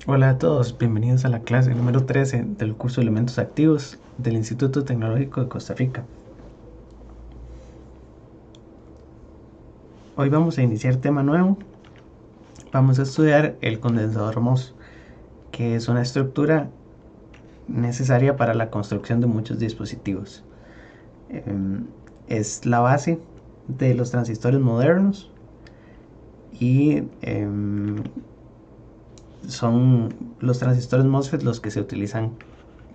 Hola a todos, bienvenidos a la clase número 13 del curso de Elementos Activos del Instituto Tecnológico de Costa Rica. Hoy vamos a iniciar tema nuevo. Vamos a estudiar el condensador MOS, que es una estructura necesaria para la construcción de muchos dispositivos. Es la base de los transistores modernos y son los transistores MOSFET los que se utilizan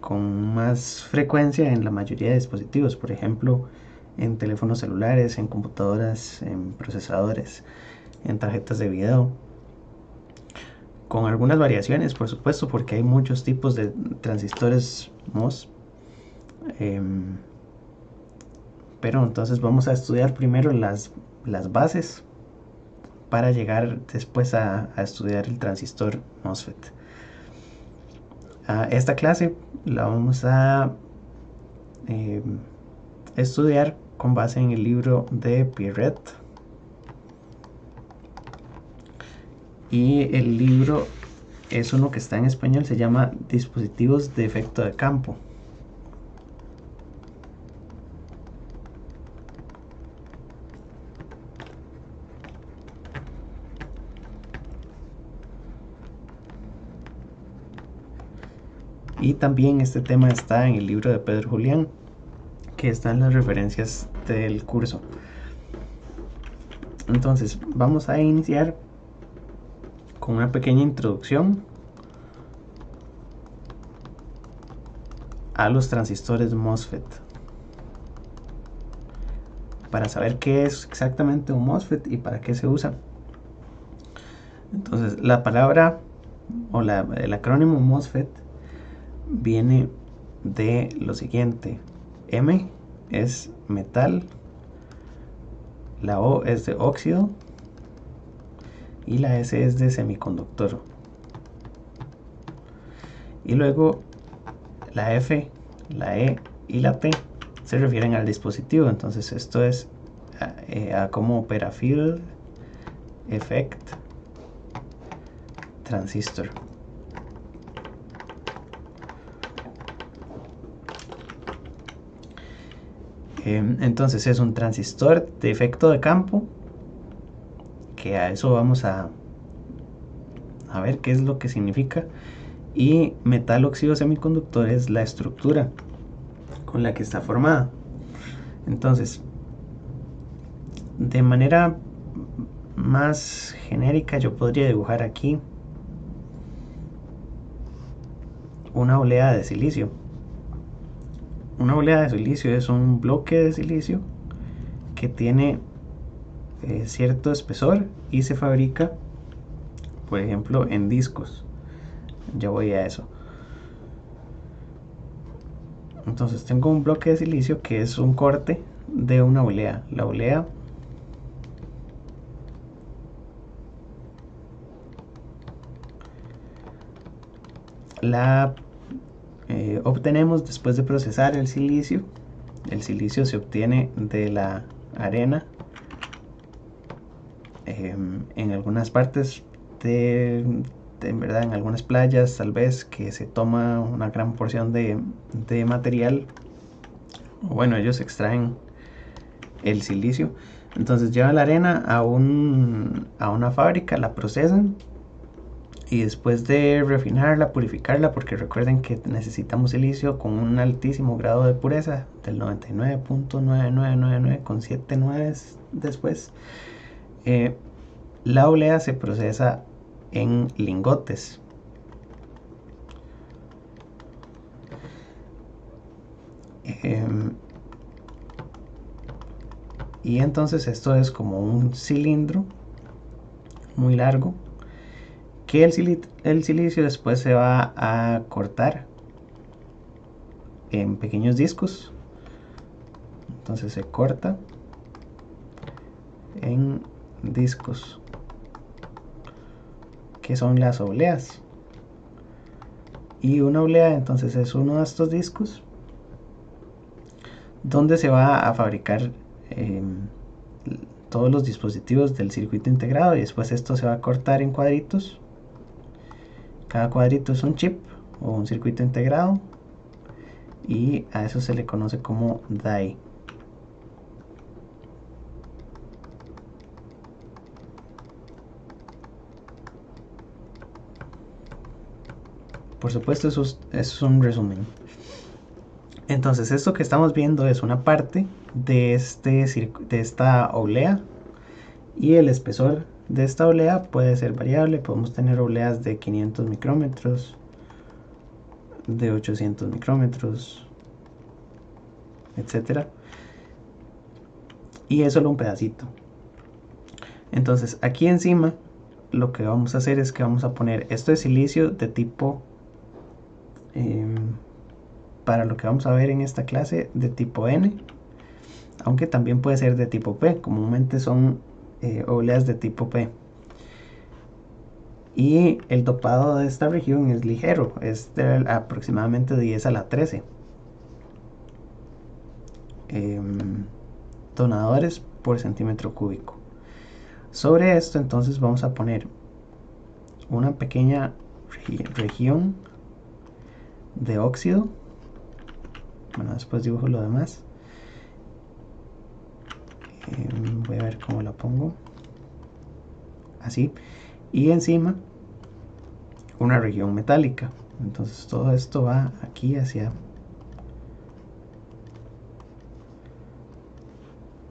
con más frecuencia en la mayoría de dispositivos, por ejemplo, en teléfonos celulares, en computadoras, en procesadores, en tarjetas de video, con algunas variaciones, por supuesto, porque hay muchos tipos de transistores MOS. Pero entonces vamos a estudiar primero las bases para llegar después a estudiar el transistor MOSFET. Esta clase la vamos a estudiar con base en el libro de Pierret, y el libro es uno que está en español, se llama Dispositivos de efecto de campo. Y también este tema está en el libro de Pedro Julián, que está en las referencias del curso. Entonces vamos a iniciar con una pequeña introducción a los transistores MOSFET, para saber qué es exactamente un MOSFET y para qué se usa. Entonces la palabra o el acrónimo MOSFET viene de lo siguiente: M es metal, la O es de óxido y la S es de semiconductor. Y luego la F, la E y la T se refieren al dispositivo. Entonces esto es a cómo opera Field Effect Transistor. Entonces es un transistor de efecto de campo, que a eso vamos a ver qué es lo que significa. Y metal óxido semiconductor es la estructura con la que está formada. Entonces, de manera más genérica, yo podría dibujar aquí una oleada de silicio. Una oleada de silicio es un bloque de silicio que tiene cierto espesor y se fabrica, por ejemplo, en discos. Ya voy a eso. Entonces tengo un bloque de silicio que es un corte de una olea. La olea la obtenemos después de procesar el silicio. El silicio se obtiene de la arena. En algunas partes en verdad, en algunas playas tal vez, que se toma una gran porción de material. Bueno, ellos extraen el silicio, entonces llevan la arena a una fábrica, la procesan y después de refinarla, purificarla, porque recuerden que necesitamos silicio con un altísimo grado de pureza del 99.9999 con 7 nueves después, la olea se procesa en lingotes. Y entonces esto es como un cilindro muy largo que el silicio después se va a cortar en pequeños discos. Entonces se corta en discos, que son las obleas. Y una oblea entonces es uno de estos discos donde se va a fabricar todos los dispositivos del circuito integrado, y después esto se va a cortar en cuadritos. Cada cuadrito es un chip o un circuito integrado y a eso se le conoce como die. Por supuesto, eso es un resumen. Entonces, esto que estamos viendo es una parte de esta oblea, y el espesor de esta oblea puede ser variable. Podemos tener obleas de 500 micrómetros, de 800 micrómetros, etcétera, y es solo un pedacito. Entonces, aquí encima lo que vamos a hacer es que vamos a poner esto de silicio de tipo para lo que vamos a ver en esta clase, de tipo N, aunque también puede ser de tipo P. Comúnmente son obleas de tipo P. Y el dopado de esta región es ligero, es de aproximadamente 10 a la 13 donadores por centímetro cúbico. Sobre esto entonces vamos a poner una pequeña región de óxido. Bueno, después dibujo lo demás. Voy a ver cómo la pongo. Así. Y encima una región metálica. Entonces todo esto va aquí hacia...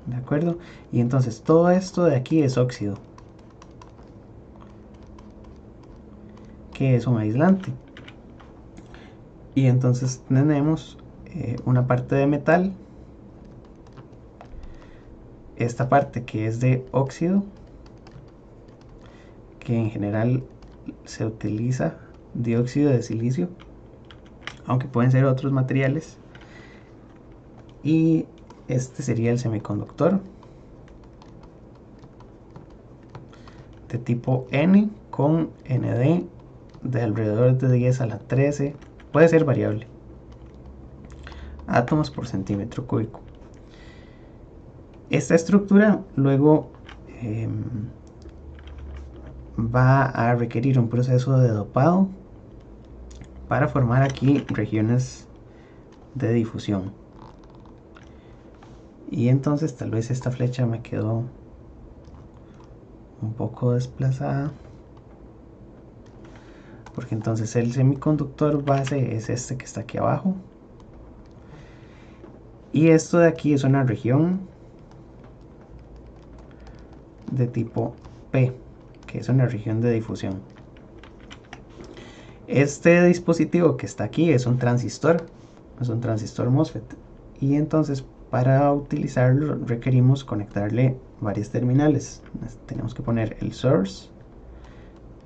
¿De acuerdo? Y entonces todo esto de aquí es óxido, que es un aislante. Y entonces tenemos una parte de metal, esta parte que es de óxido, que en general se utiliza dióxido de silicio, aunque pueden ser otros materiales. Y este sería el semiconductor de tipo N con Nd de alrededor de 10 a la 13, puede ser variable, átomos por centímetro cúbico. Esta estructura luego va a requerir un proceso de dopado para formar aquí regiones de difusión. Y entonces tal vez esta flecha me quedó un poco desplazada, porque entonces el semiconductor base es este que está aquí abajo, y esto de aquí es una región de tipo P, que es una región de difusión. Este dispositivo que está aquí es un transistor MOSFET, y entonces para utilizarlo requerimos conectarle varias terminales. Tenemos que poner el source,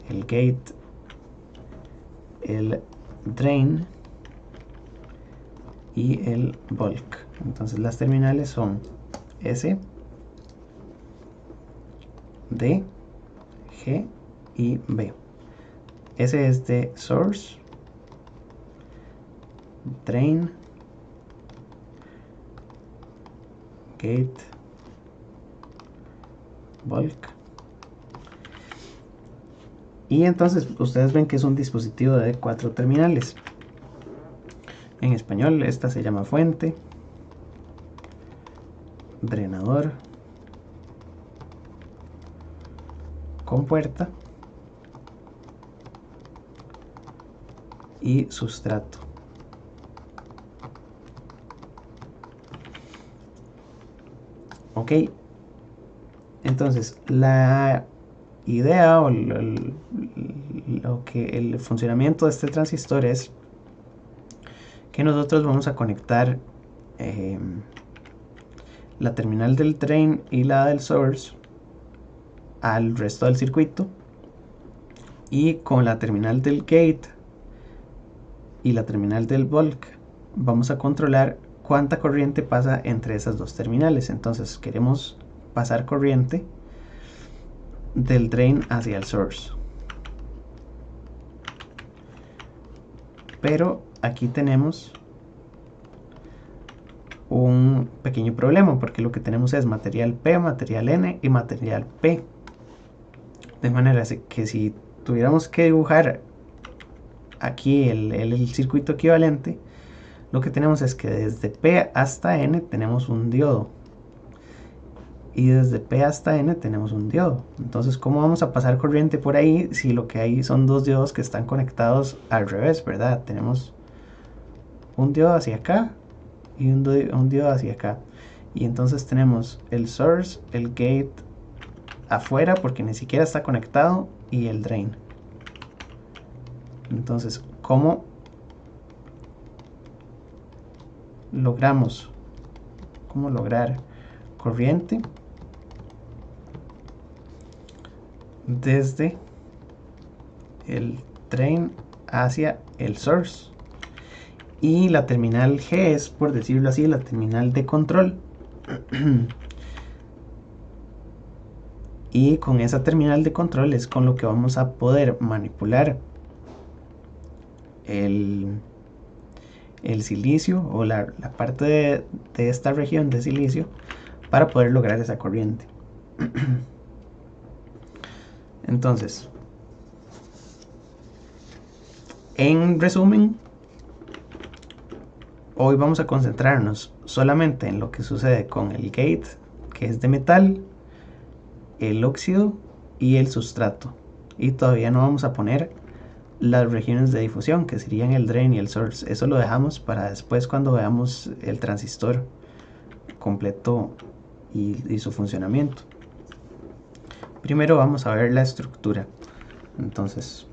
el gate, el drain y el bulk. Entonces las terminales son S, D, G y B. S es de source, drain, gate, bulk. Y entonces ustedes ven que es un dispositivo de 4 terminales. En español esta se llama fuente, drenador, compuerta y sustrato. Ok, entonces la idea o el funcionamiento de este transistor es que nosotros vamos a conectar la terminal del drain y la del source al resto del circuito, y con la terminal del gate y la terminal del bulk vamos a controlar cuánta corriente pasa entre esas dos terminales. Entonces queremos pasar corriente del drain hacia el source, pero aquí tenemos un pequeño problema, porque lo que tenemos es material P, material N y material P, de manera que si tuviéramos que dibujar aquí el circuito equivalente, lo que tenemos es que desde P hasta N tenemos un diodo. Y desde P hasta N tenemos un diodo. Entonces, ¿cómo vamos a pasar corriente por ahí si lo que hay son dos diodos que están conectados al revés, verdad? Tenemos un diodo hacia acá y un diodo hacia acá. Y entonces tenemos el source, el gate afuera porque ni siquiera está conectado, y el drain. Entonces, ¿cómo lograr corriente desde el drain hacia el source? Y la terminal G es, por decirlo así, la terminal de control. Y con esa terminal de control es con lo que vamos a poder manipular el silicio, o la parte de esta región de silicio, para poder lograr esa corriente. Entonces, en resumen, hoy vamos a concentrarnos solamente en lo que sucede con el gate, que es de metal, el óxido y el sustrato. Y todavía no vamos a poner las regiones de difusión, que serían el drain y el source. Eso lo dejamos para después, cuando veamos el transistor completo y su funcionamiento. Primero vamos a ver la estructura. Entonces,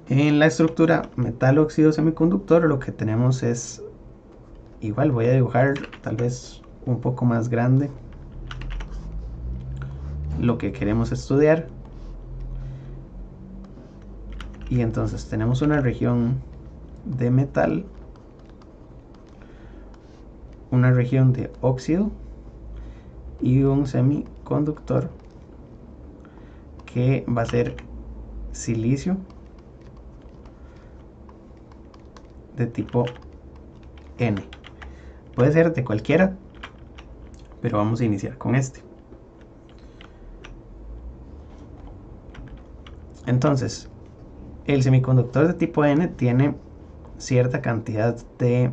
en la estructura metal, óxido, semiconductor, lo que tenemos es, igual voy a dibujar tal vez un poco más grande lo que queremos estudiar. Y entonces tenemos una región de metal, una región de óxido y un semiconductor que va a ser silicio de tipo N. Puede ser de cualquiera, pero vamos a iniciar con este. Entonces, el semiconductor de tipo N tiene cierta cantidad de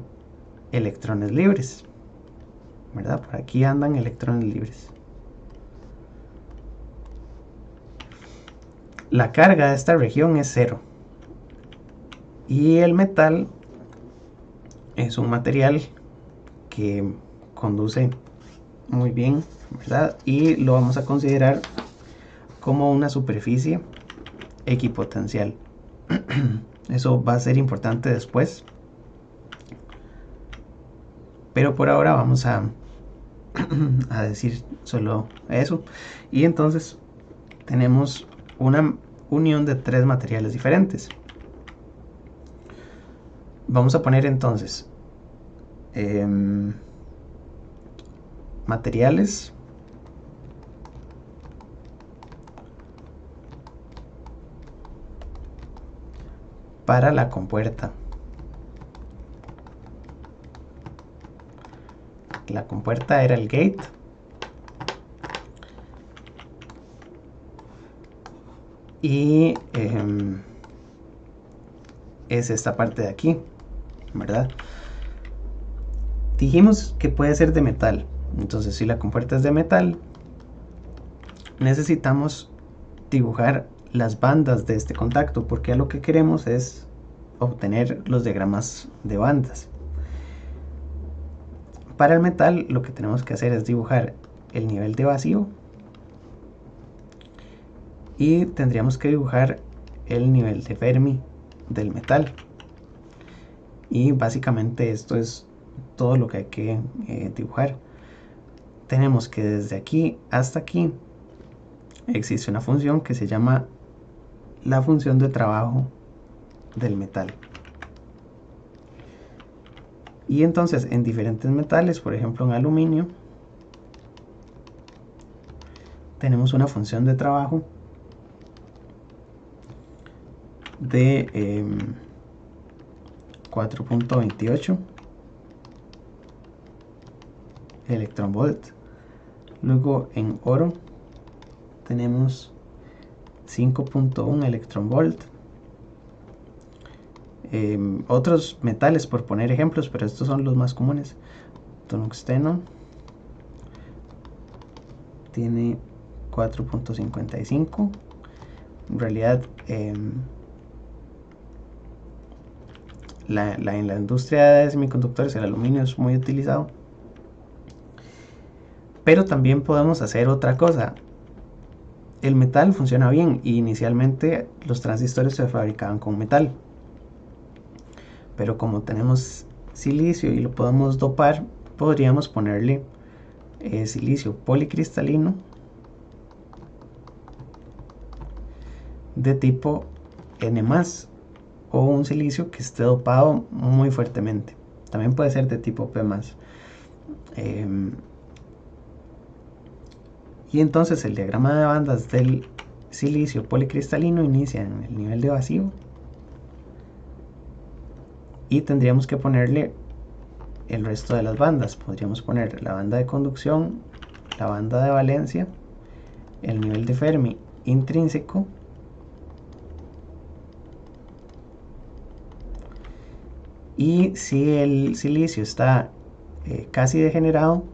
electrones libres, ¿verdad? Por aquí andan electrones libres. La carga de esta región es 0. Y el metal es un material que conduce muy bien, ¿verdad? Y lo vamos a considerar como una superficie equipotencial. Eso va a ser importante después, pero por ahora vamos a decir solo eso. Y entonces tenemos una unión de tres materiales diferentes. Vamos a poner entonces materiales para la compuerta. La compuerta era el gate. Y es esta parte de aquí, ¿verdad? Dijimos que puede ser de metal. Entonces, si la compuerta es de metal, necesitamos dibujar las bandas de este contacto, porque lo que queremos es obtener los diagramas de bandas. Para el metal, lo que tenemos que hacer es dibujar el nivel de vacío, y tendríamos que dibujar el nivel de Fermi del metal. Y básicamente esto es todo lo que hay que dibujar. Tenemos que desde aquí hasta aquí existe una función que se llama la función de trabajo del metal. Y entonces en diferentes metales, por ejemplo en aluminio, tenemos una función de trabajo de 4.28 electronvolt Luego en oro tenemos 5.1 electron volt. Otros metales, por poner ejemplos, pero estos son los más comunes. Tungsteno tiene 4.55. En realidad en la industria de semiconductores el aluminio es muy utilizado, pero también podemos hacer otra cosa. El metal funciona bien y inicialmente los transistores se fabricaban con metal, pero como tenemos silicio y lo podemos dopar, podríamos ponerle silicio policristalino de tipo N+, o un silicio que esté dopado muy fuertemente. También puede ser de tipo P+. Y entonces el diagrama de bandas del silicio policristalino inicia en el nivel de vacío y tendríamos que ponerle el resto de las bandas. Podríamos poner la banda de conducción, la banda de valencia, el nivel de Fermi intrínseco y si el silicio está casi degenerado,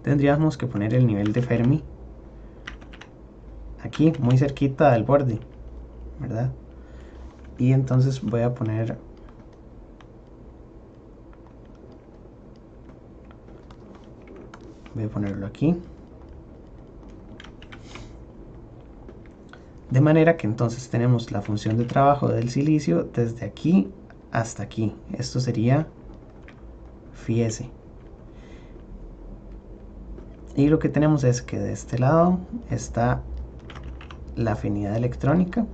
tendríamos que poner el nivel de Fermi aquí muy cerquita del borde, ¿verdad? Y entonces voy a ponerlo aquí, de manera que entonces tenemos la función de trabajo del silicio desde aquí hasta aquí. Esto sería phi s. Y lo que tenemos es que de este lado está la afinidad electrónica,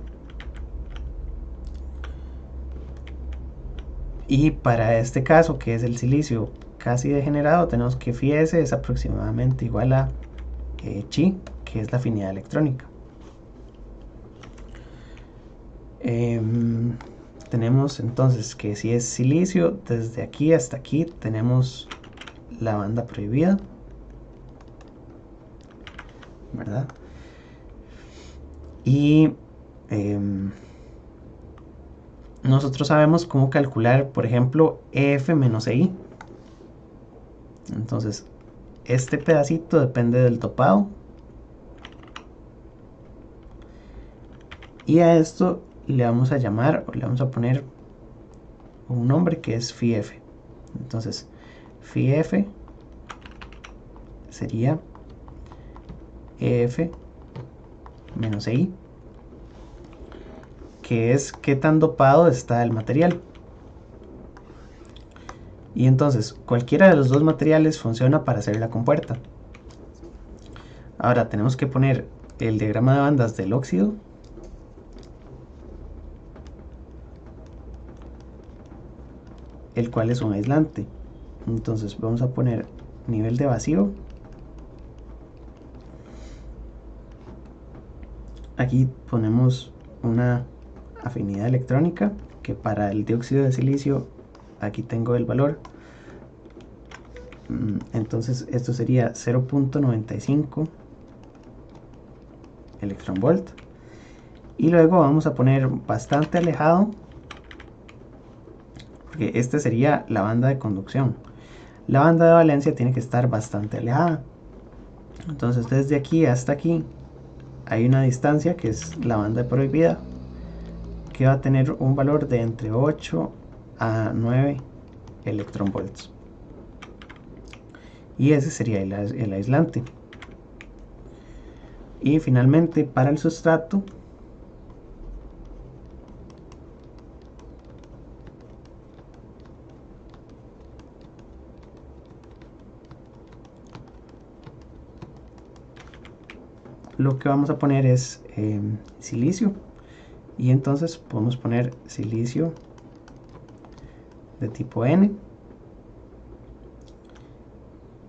y para este caso, que es el silicio casi degenerado, tenemos que phi s es aproximadamente igual a chi, que es la afinidad electrónica. Tenemos entonces que si es silicio, desde aquí hasta aquí tenemos la banda prohibida, ¿verdad? Y nosotros sabemos cómo calcular, por ejemplo, EF menos EI. Entonces, este pedacito depende del topado. Y a esto le vamos a llamar, o le vamos a poner un nombre que es phi f. Entonces, phi f sería EF menos EI, que es qué tan dopado está el material. Y entonces cualquiera de los dos materiales funciona para hacer la compuerta. Ahora tenemos que poner el diagrama de bandas del óxido, el cual es un aislante. Entonces vamos a poner nivel de vacío. Aquí ponemos una afinidad electrónica, que para el dióxido de silicio aquí tengo el valor. Entonces esto sería 0.95 electron volt. Y luego vamos a poner bastante alejado, porque esta sería la banda de conducción. La banda de valencia tiene que estar bastante alejada. Entonces desde aquí hasta aquí hay una distancia que es la banda prohibida, que va a tener un valor de entre 8 a 9 electron volts. Y ese sería el aislante. Y finalmente para el sustrato, lo que vamos a poner es silicio, y entonces podemos poner silicio de tipo N,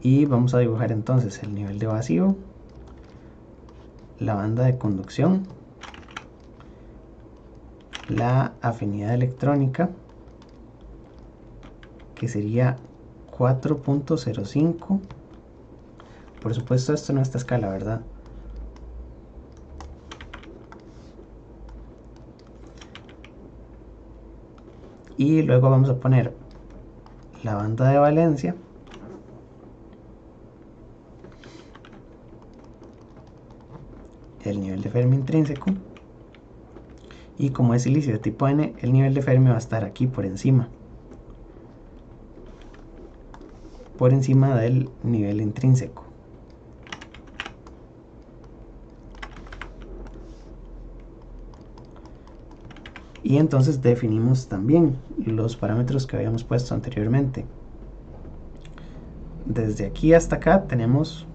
y vamos a dibujar entonces el nivel de vacío, la banda de conducción, la afinidad electrónica, que sería 4.05 por supuesto esto no está a escala, ¿verdad? Y luego vamos a poner la banda de valencia, el nivel de Fermi intrínseco, y como es silicio de tipo N, el nivel de Fermi va a estar aquí por encima del nivel intrínseco. Y entonces definimos también los parámetros que habíamos puesto anteriormente. Desde aquí hasta acá tenemos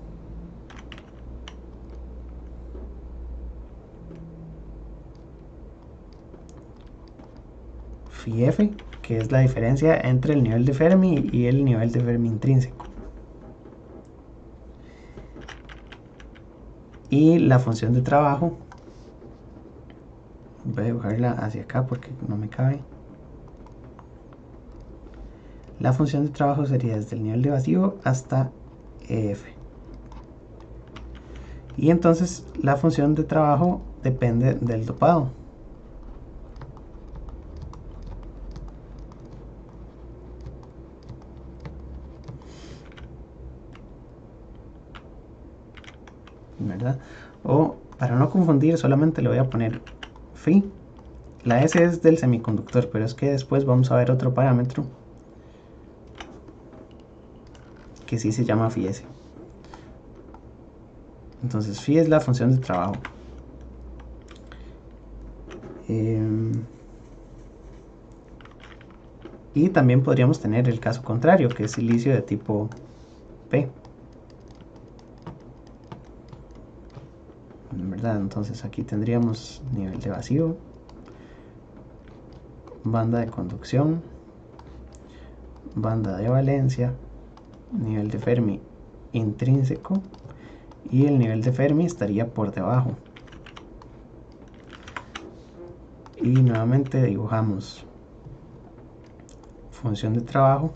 phi f, que es la diferencia entre el nivel de Fermi y el nivel de Fermi intrínseco. Y la función de trabajo, voy a dibujarla hacia acá porque no me cabe. La función de trabajo sería desde el nivel de vacío hasta EF. Y entonces la función de trabajo depende del dopado. ¿Verdad? O para no confundir solamente le voy a poner phi. La S es del semiconductor, pero es que después vamos a ver otro parámetro que sí se llama phi S. Entonces phi es la función de trabajo. Y también podríamos tener el caso contrario, que es silicio de tipo P. ¿Verdad? Entonces aquí tendríamos nivel de vacío, banda de conducción, banda de valencia, nivel de Fermi intrínseco, y el nivel de Fermi estaría por debajo. Y nuevamente dibujamos función de trabajo,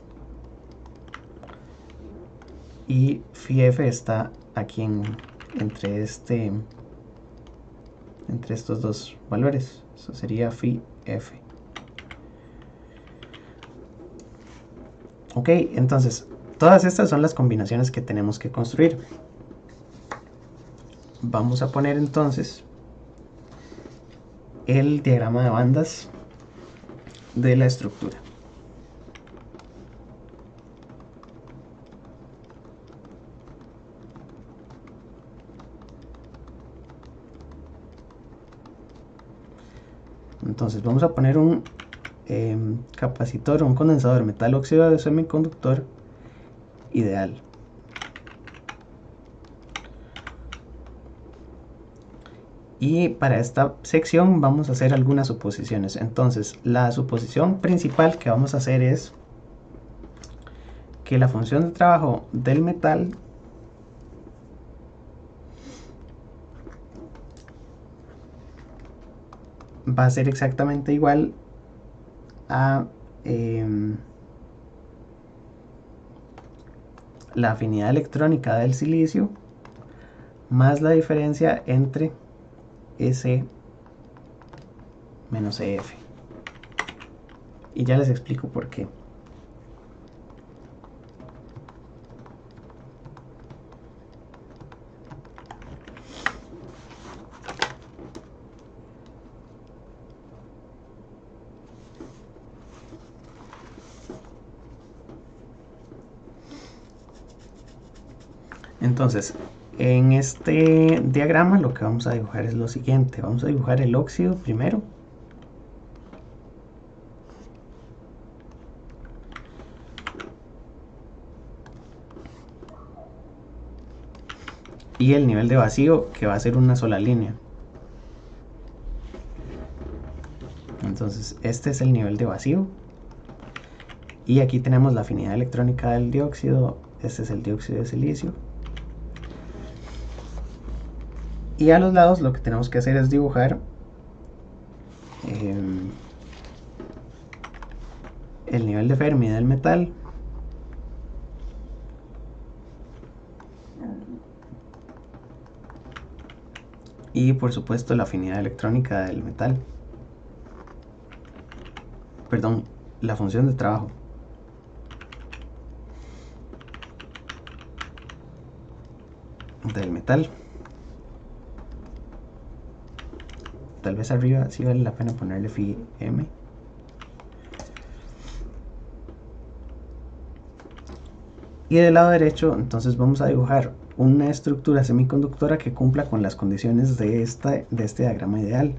y phi f está aquí entre estos dos valores. Eso sería phi f. Ok, entonces todas estas son las combinaciones que tenemos que construir. Vamos a poner entonces el diagrama de bandas de la estructura. Entonces vamos a poner un capacitor, un condensador metal óxido de semiconductor ideal. Y para esta sección vamos a hacer algunas suposiciones. Entonces la suposición principal que vamos a hacer es que la función de trabajo del metal va a ser exactamente igual a la afinidad electrónica del silicio más la diferencia entre S menos EF. Y ya les explico por qué. Entonces, en este diagrama lo que vamos a dibujar es lo siguiente. Vamos a dibujar el óxido primero. Y el nivel de vacío, que va a ser una sola línea. Entonces, este es el nivel de vacío. Y aquí tenemos la afinidad electrónica del dióxido. Este es el dióxido de silicio. Y a los lados lo que tenemos que hacer es dibujar el nivel de Fermi del metal y por supuesto la afinidad electrónica del metal. Perdón, la función de trabajo. Del metal. Tal vez arriba sí vale la pena ponerle phi m. Y del lado derecho entonces vamos a dibujar una estructura semiconductora que cumpla con las condiciones de este diagrama ideal.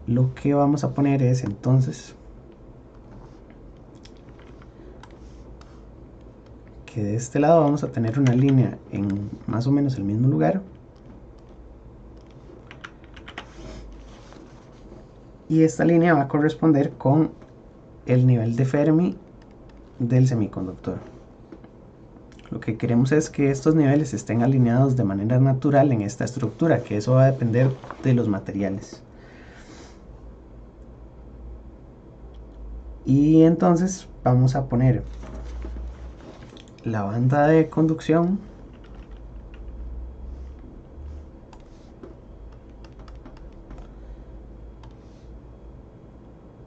Lo que vamos a poner es entonces que de este lado vamos a tener una línea en más o menos el mismo lugar, y esta línea va a corresponder con el nivel de Fermi del semiconductor. Lo que queremos es que estos niveles estén alineados de manera natural en esta estructura, que eso va a depender de los materiales. Y entonces vamos a poner la banda de conducción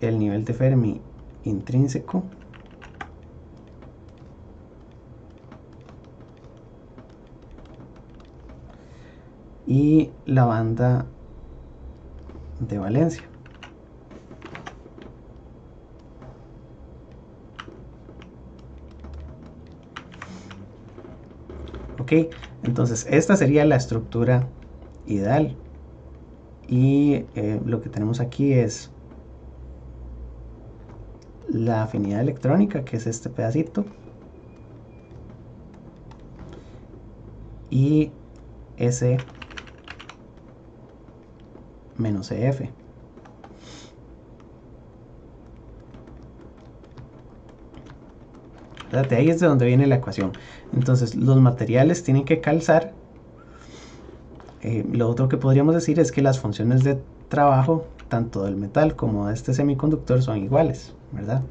el nivel de Fermi intrínseco y la banda de valencia. Ok, entonces esta sería la estructura ideal, y lo que tenemos aquí es la afinidad electrónica, que es este pedacito, y S menos EF. De ahí es de donde viene la ecuación. Entonces los materiales tienen que calzar. Lo otro que podríamos decir es que las funciones de trabajo tanto del metal como de este semiconductor son iguales, ¿verdad?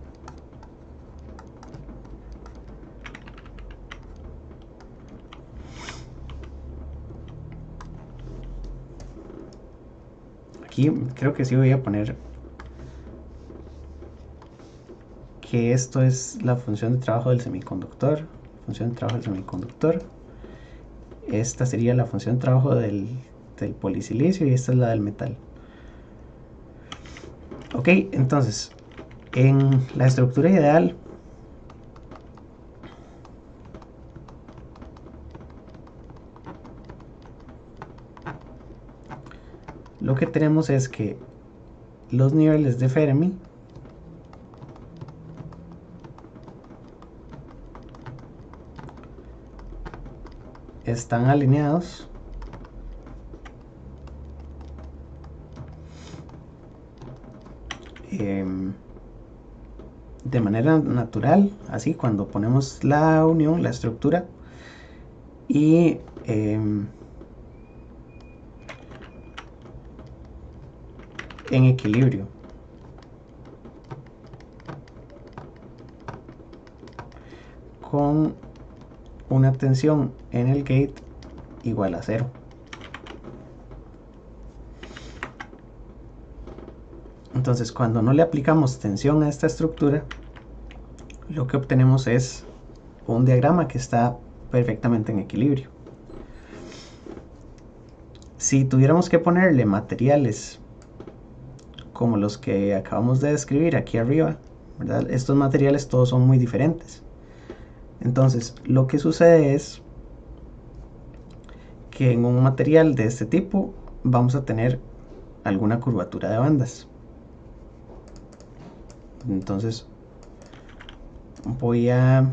Aquí creo que sí voy a poner que esto es la función de trabajo del semiconductor. Función de trabajo del semiconductor. Esta sería la función de trabajo del polisilicio y esta es la del metal. Ok, entonces en la estructura ideal lo que tenemos es que los niveles de Fermi están alineados de manera natural, así cuando ponemos la unión, la estructura, y en equilibrio. Con una tensión en el gate igual a 0. Entonces, cuando no le aplicamos tensión a esta estructura, lo que obtenemos es un diagrama que está perfectamente en equilibrio. Si tuviéramos que ponerle materiales como los que acabamos de describir aquí arriba, ¿verdad? Estos materiales todos son muy diferentes. Entonces, lo que sucede es que en un material de este tipo vamos a tener alguna curvatura de bandas. Entonces voy a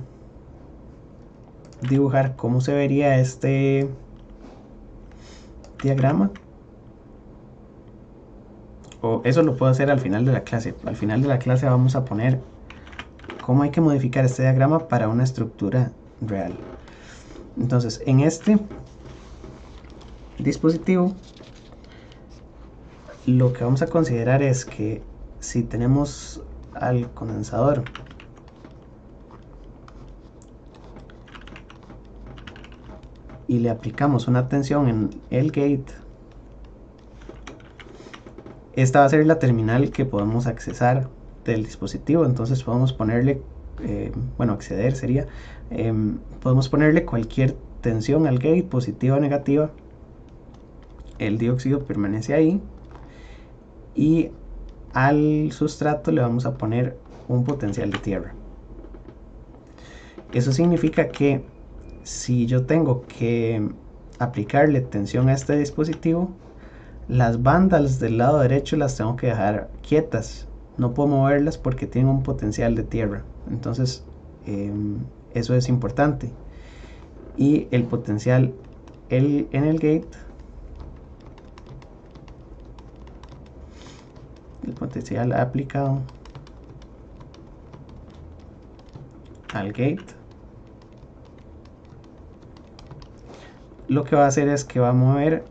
dibujar cómo se vería este diagrama, o eso lo puedo hacer al final de la clase. Al final de la clase vamos a poner cómo hay que modificar este diagrama para una estructura real. Entonces en este dispositivo lo que vamos a considerar es que si tenemos al condensador y le aplicamos una tensión en el gate, esta va a ser la terminal que podemos accesar del dispositivo. Entonces podemos ponerle, bueno, acceder sería, podemos ponerle cualquier tensión al gate, positiva o negativa. El dióxido permanece ahí y al sustrato le vamos a poner un potencial de tierra. Eso significa que si yo tengo que aplicarle tensión a este dispositivo, las bandas del lado derecho las tengo que dejar quietas, no puedo moverlas porque tienen un potencial de tierra. Entonces eso es importante. Y el potencial en el gate, el potencial aplicado al gate, lo que va a hacer es que va a mueve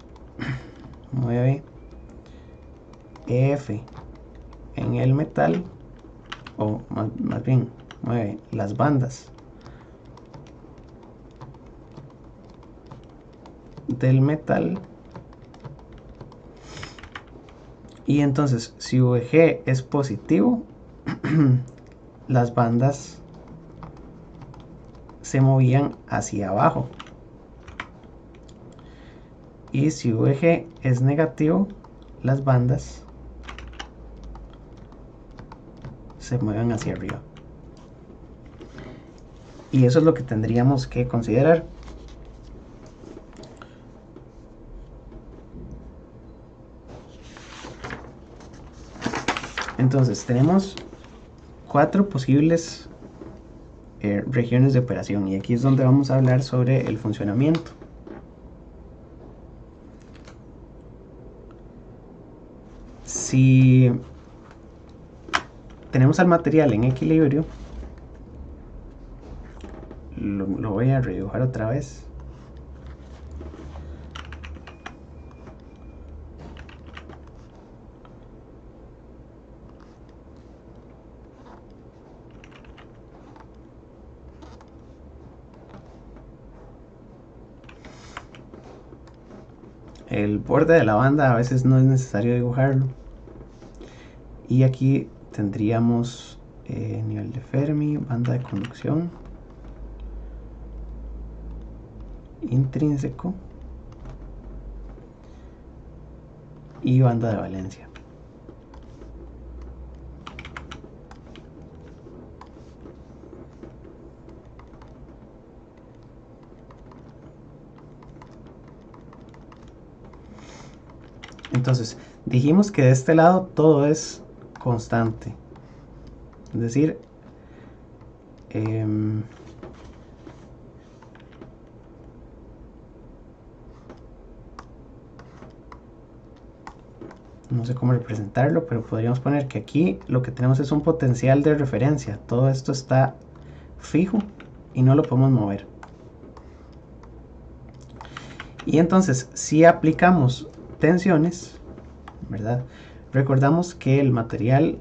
F en el metal, o más bien mueve las bandas del metal. Y entonces si VG es positivo, las bandas se movían hacia abajo, y si VG es negativo, las bandas se mueven hacia arriba. Y eso es lo que tendríamos que considerar. Entonces tenemos 4 posibles regiones de operación, y aquí es donde vamos a hablar sobre el funcionamiento. Si tenemos al material en equilibrio, lo voy a redibujar otra vez. El borde de la banda a veces no es necesario dibujarlo. Y aquí tendríamos nivel de Fermi, banda de conducción, intrínseco y banda de valencia. Entonces dijimos que de este lado todo es constante, es decir, no sé cómo representarlo, pero podríamos poner que aquí lo que tenemos es un potencial de referencia. Todo esto está fijo y no lo podemos mover. Y entonces, si aplicamos tensiones, ¿verdad? Recordamos que el material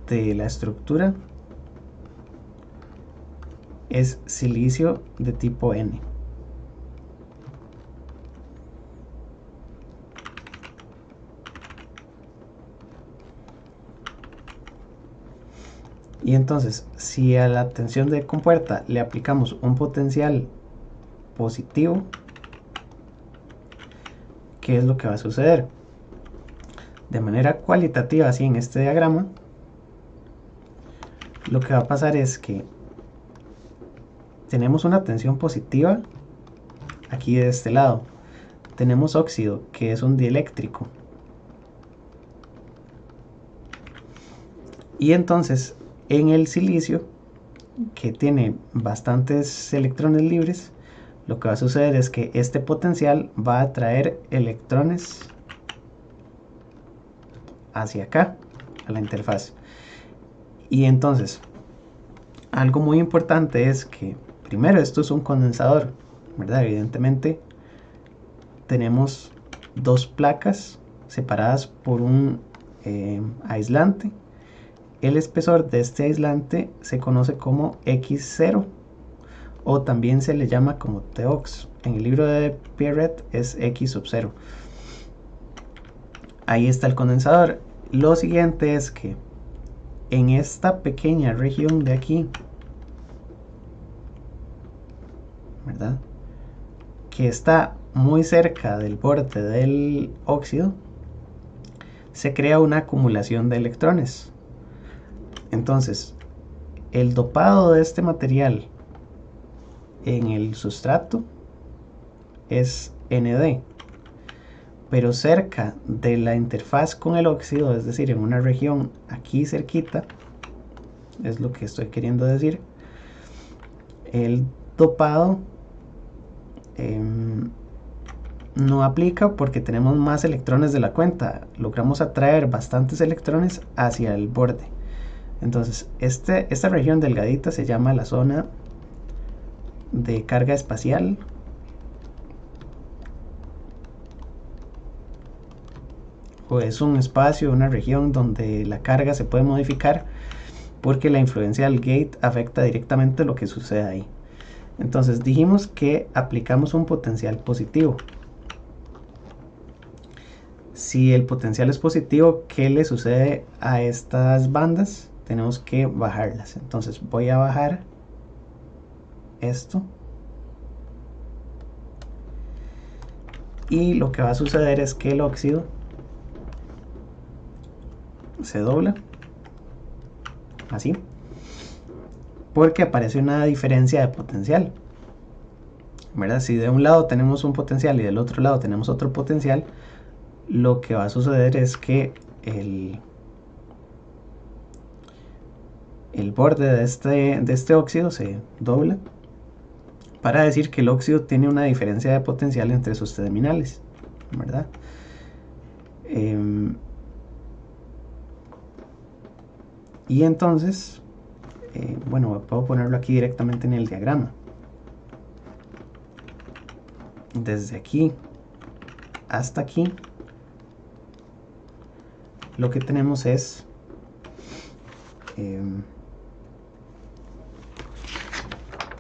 de la estructura es silicio de tipo N. Y entonces, si a la tensión de compuerta le aplicamos un potencial positivo, ¿qué es lo que va a suceder? De manera cualitativa, así en este diagrama, lo que va a pasar es que tenemos una tensión positiva aquí de este lado. Tenemos óxido, que es un dieléctrico. Y entonces, en el silicio, que tiene bastantes electrones libres, lo que va a suceder es que este potencial va a atraer electrones hacia acá, a la interfaz. Y entonces, algo muy importante es que, primero, esto es un condensador, ¿verdad? Evidentemente, tenemos dos placas separadas por un aislante. El espesor de este aislante se conoce como X0 o también se le llama como TOX. En el libro de Pierret es X sub 0. Ahí está el condensador. Lo siguiente es que en esta pequeña región de aquí, ¿verdad?, que está muy cerca del borde del óxido, se crea una acumulación de electrones. Entonces, el dopado de este material en el sustrato es Nd, pero cerca de la interfaz con el óxido, es decir, en una región aquí cerquita, es lo que estoy queriendo decir, el dopado no aplica porque tenemos más electrones de la cuenta. Logramos atraer bastantes electrones hacia el borde. Entonces, esta región delgadita se llama la zona de carga espacial. O es un espacio, una región donde la carga se puede modificar porque la influencia del gate afecta directamente lo que sucede ahí. Entonces dijimos que aplicamos un potencial positivo. Si el potencial es positivo, ¿qué le sucede a estas bandas? Tenemos que bajarlas. Entonces voy a bajar esto. Y lo que va a suceder es que el óxido se dobla. Así. Porque aparece una diferencia de potencial, ¿verdad? Si de un lado tenemos un potencial y del otro lado tenemos otro potencial, lo que va a suceder es que el borde de este óxido se dobla para decir que el óxido tiene una diferencia de potencial entre sus terminales, ¿verdad? Y entonces, bueno, puedo ponerlo aquí directamente en el diagrama. Desde aquí hasta aquí, lo que tenemos es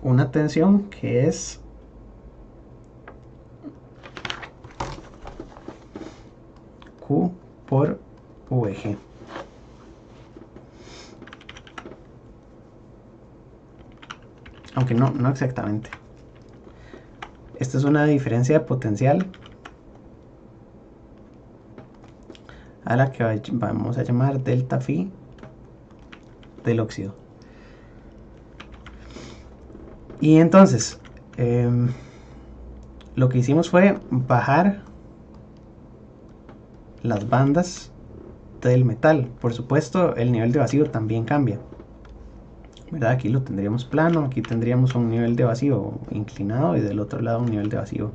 una tensión que es Q por VG. Aunque no exactamente. Esta es una diferencia de potencial a la que vamos a llamar delta phi del óxido. Y entonces, lo que hicimos fue bajar las bandas del metal. Por supuesto, el nivel de vacío también cambia, ¿verdad? Aquí lo tendríamos plano, aquí tendríamos un nivel de vacío inclinado y del otro lado un nivel de vacío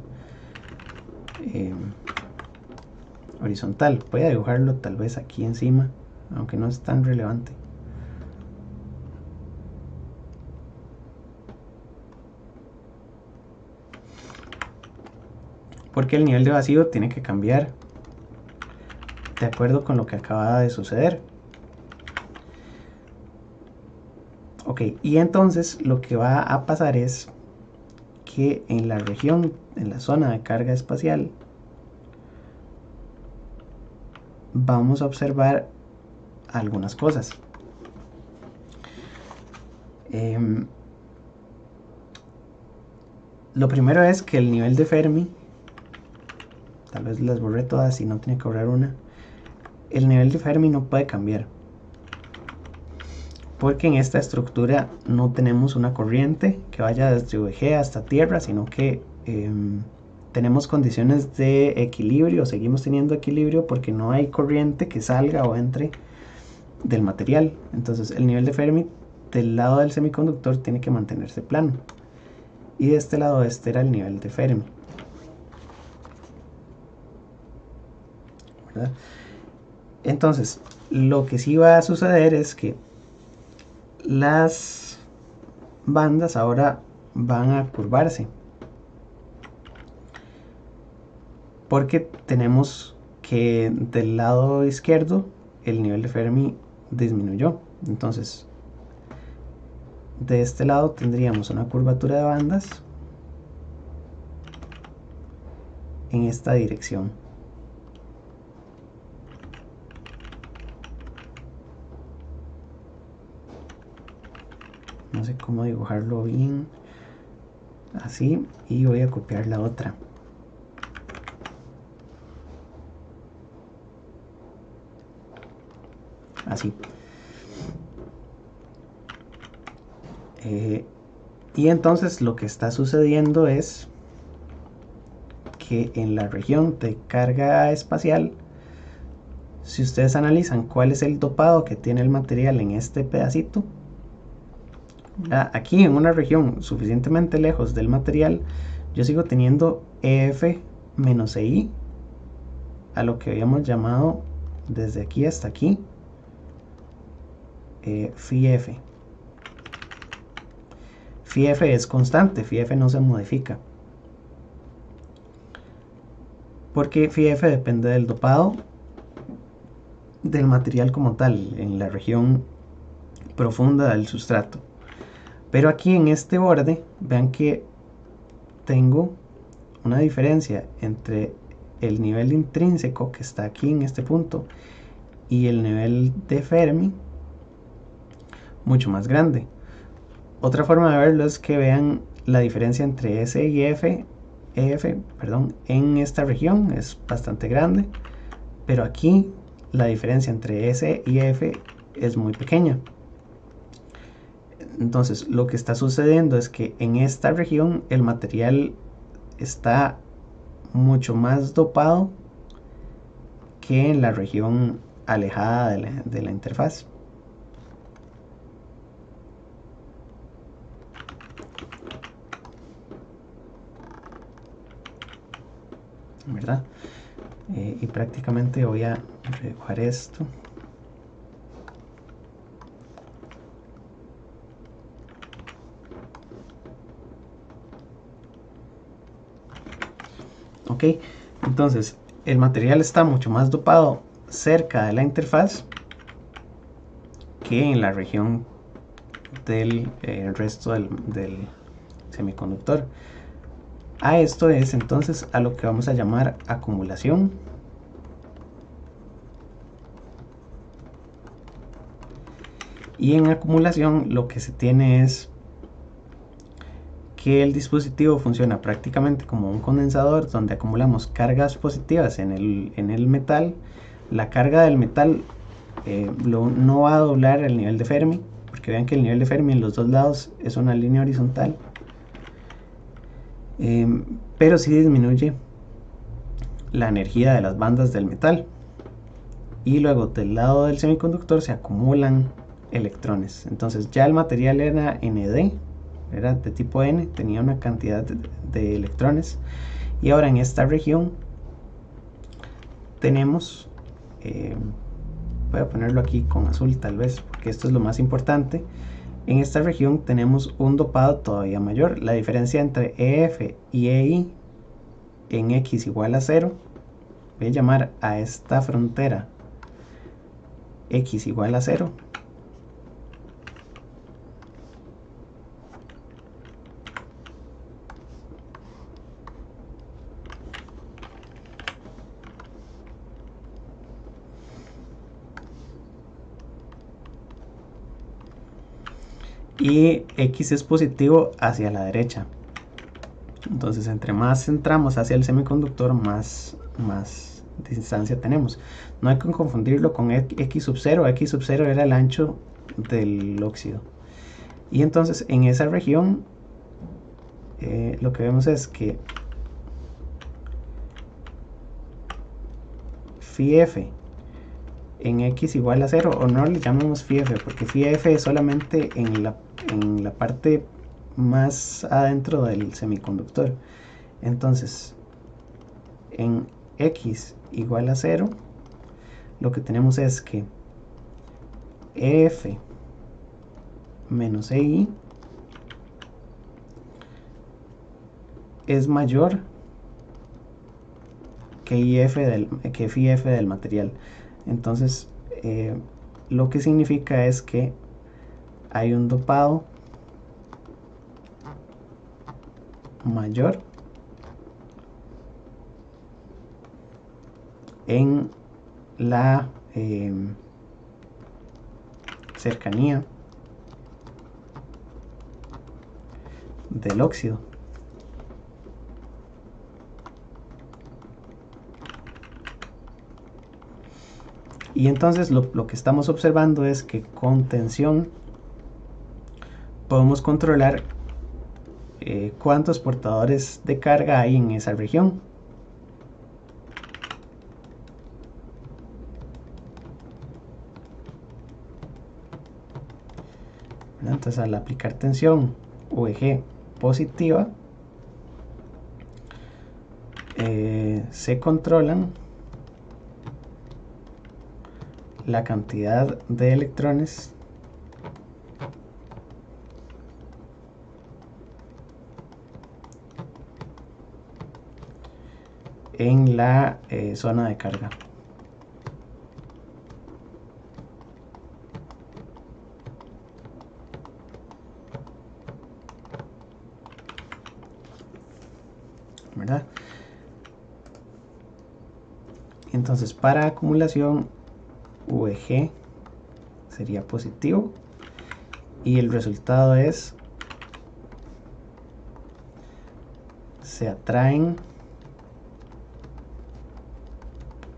horizontal. Voy a dibujarlo tal vez aquí encima, aunque no es tan relevante. Porque el nivel de vacío tiene que cambiar de acuerdo con lo que acaba de suceder. Ok, y entonces lo que va a pasar es que en la región, en la zona de carga espacial, vamos a observar algunas cosas. Lo primero es que el nivel de Fermi, tal vez las borré todas y no tiene que borrar una, el nivel de Fermi no puede cambiar, porque en esta estructura no tenemos una corriente que vaya desde VG hasta Tierra, sino que tenemos condiciones de equilibrio, seguimos teniendo equilibrio porque no hay corriente que salga o entre del material. Entonces el nivel de Fermi del lado del semiconductor tiene que mantenerse plano, y de este lado este era el nivel de Fermi, ¿verdad? Entonces lo que sí va a suceder es que las bandas ahora van a curvarse, porque tenemos que del lado izquierdo el nivel de Fermi disminuyó. Entonces de este lado tendríamos una curvatura de bandas en esta dirección. No sé cómo dibujarlo bien, así, y voy a copiar la otra. Así. Y entonces lo que está sucediendo es que en la región de carga espacial, si ustedes analizan cuál es el dopado que tiene el material en este pedacito, aquí en una región suficientemente lejos del material, yo sigo teniendo EF menos EI, a lo que habíamos llamado desde aquí hasta aquí phi F. Phi F es constante, phi F no se modifica, porque phi F depende del dopado del material como tal, en la región profunda del sustrato. Pero aquí en este borde, vean que tengo una diferencia entre el nivel intrínseco que está aquí en este punto y el nivel de Fermi mucho más grande. Otra forma de verlo es que vean la diferencia entre S y EF, en esta región es bastante grande, pero aquí la diferencia entre S y EF es muy pequeña. Entonces lo que está sucediendo es que en esta región el material está mucho más dopado que en la región alejada de la interfaz. ¿Verdad? Y prácticamente voy a dibujar esto. Ok, entonces el material está mucho más dopado cerca de la interfaz que en la región del resto del semiconductor. A esto es entonces a lo que vamos a llamar acumulación. Y en acumulación lo que se tiene es que el dispositivo funciona prácticamente como un condensador donde acumulamos cargas positivas en el metal. La carga del metal no va a doblar el nivel de Fermi, porque vean que el nivel de Fermi en los dos lados es una línea horizontal, pero sí disminuye la energía de las bandas del metal. Y luego del lado del semiconductor se acumulan electrones. Entonces ya el material era ND, era de tipo N, tenía una cantidad de electrones, y ahora en esta región tenemos, voy a ponerlo aquí con azul tal vez, porque esto es lo más importante. En esta región tenemos un dopado todavía mayor. La diferencia entre EF y EI en X igual a 0, voy a llamar a esta frontera X igual a 0. Y X es positivo hacia la derecha. Entonces entre más entramos hacia el semiconductor, más distancia tenemos. No hay que confundirlo con X sub 0. X sub 0 era el ancho del óxido. Y entonces en esa región lo que vemos es que phi F en X igual a 0, o no le llamemos phi F, porque phi F es solamente en la parte más adentro del semiconductor. Entonces en X igual a 0 lo que tenemos es que EF menos EI es mayor que phi F del material. Entonces lo que significa es que hay un dopado mayor en la cercanía del óxido. Y entonces lo que estamos observando es que con tensión podemos controlar cuántos portadores de carga hay en esa región. Entonces, al aplicar tensión VG positiva, se controlan la cantidad de electrones en la zona de carga. ¿Verdad? Entonces, para acumulación, VG sería positivo y el resultado es: se atraen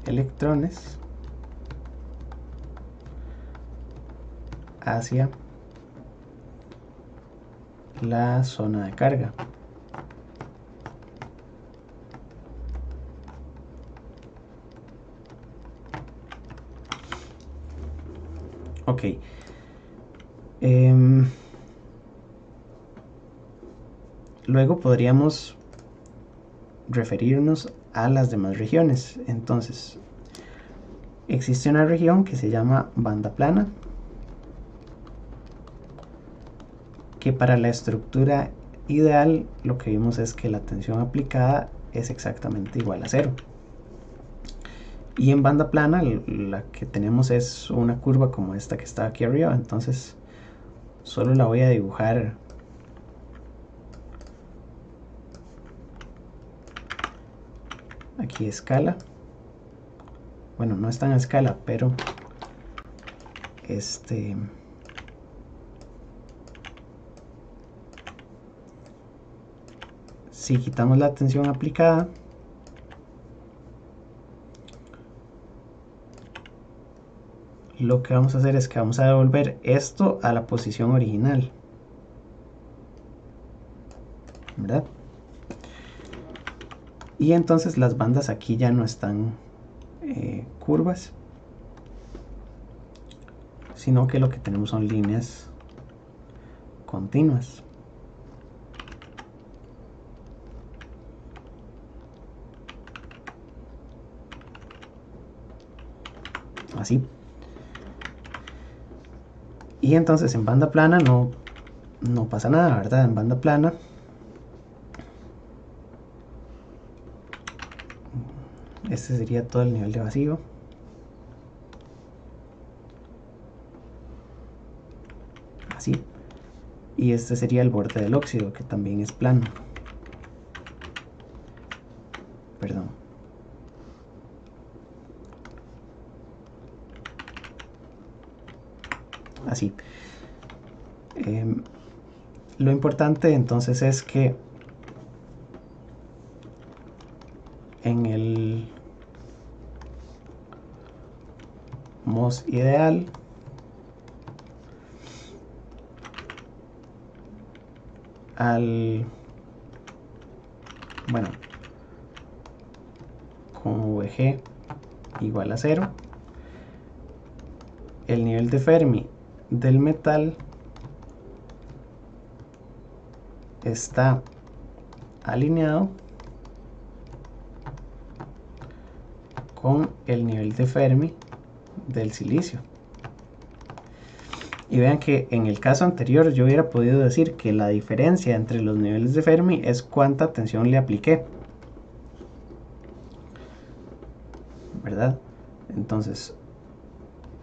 electrones hacia la zona de carga. Ok. Luego podríamos referirnos a las demás regiones. Entonces, existe una región que se llama banda plana, que para la estructura ideal lo que vimos es que la tensión aplicada es exactamente igual a 0. Y en banda plana la que tenemos es una curva como esta que está aquí arriba. Entonces solo la voy a dibujar aquí a escala. Bueno, no está en escala, pero si quitamos la tensión aplicada, lo que vamos a hacer es que vamos a devolver esto a la posición original, ¿verdad? Y entonces las bandas aquí ya no están curvas, sino que lo que tenemos son líneas continuas. Así. Y entonces en banda plana no pasa nada, ¿verdad? En banda plana este sería todo el nivel de vacío. Así. Y este sería el borde del óxido, que también es plano. Perdón. Así. Lo importante entonces es que en el MOS ideal con VG igual a 0, el nivel de Fermi del metal está alineado con el nivel de Fermi del silicio. Y vean que en el caso anterior yo hubiera podido decir que la diferencia entre los niveles de Fermi es cuánta tensión le apliqué, ¿verdad? Entonces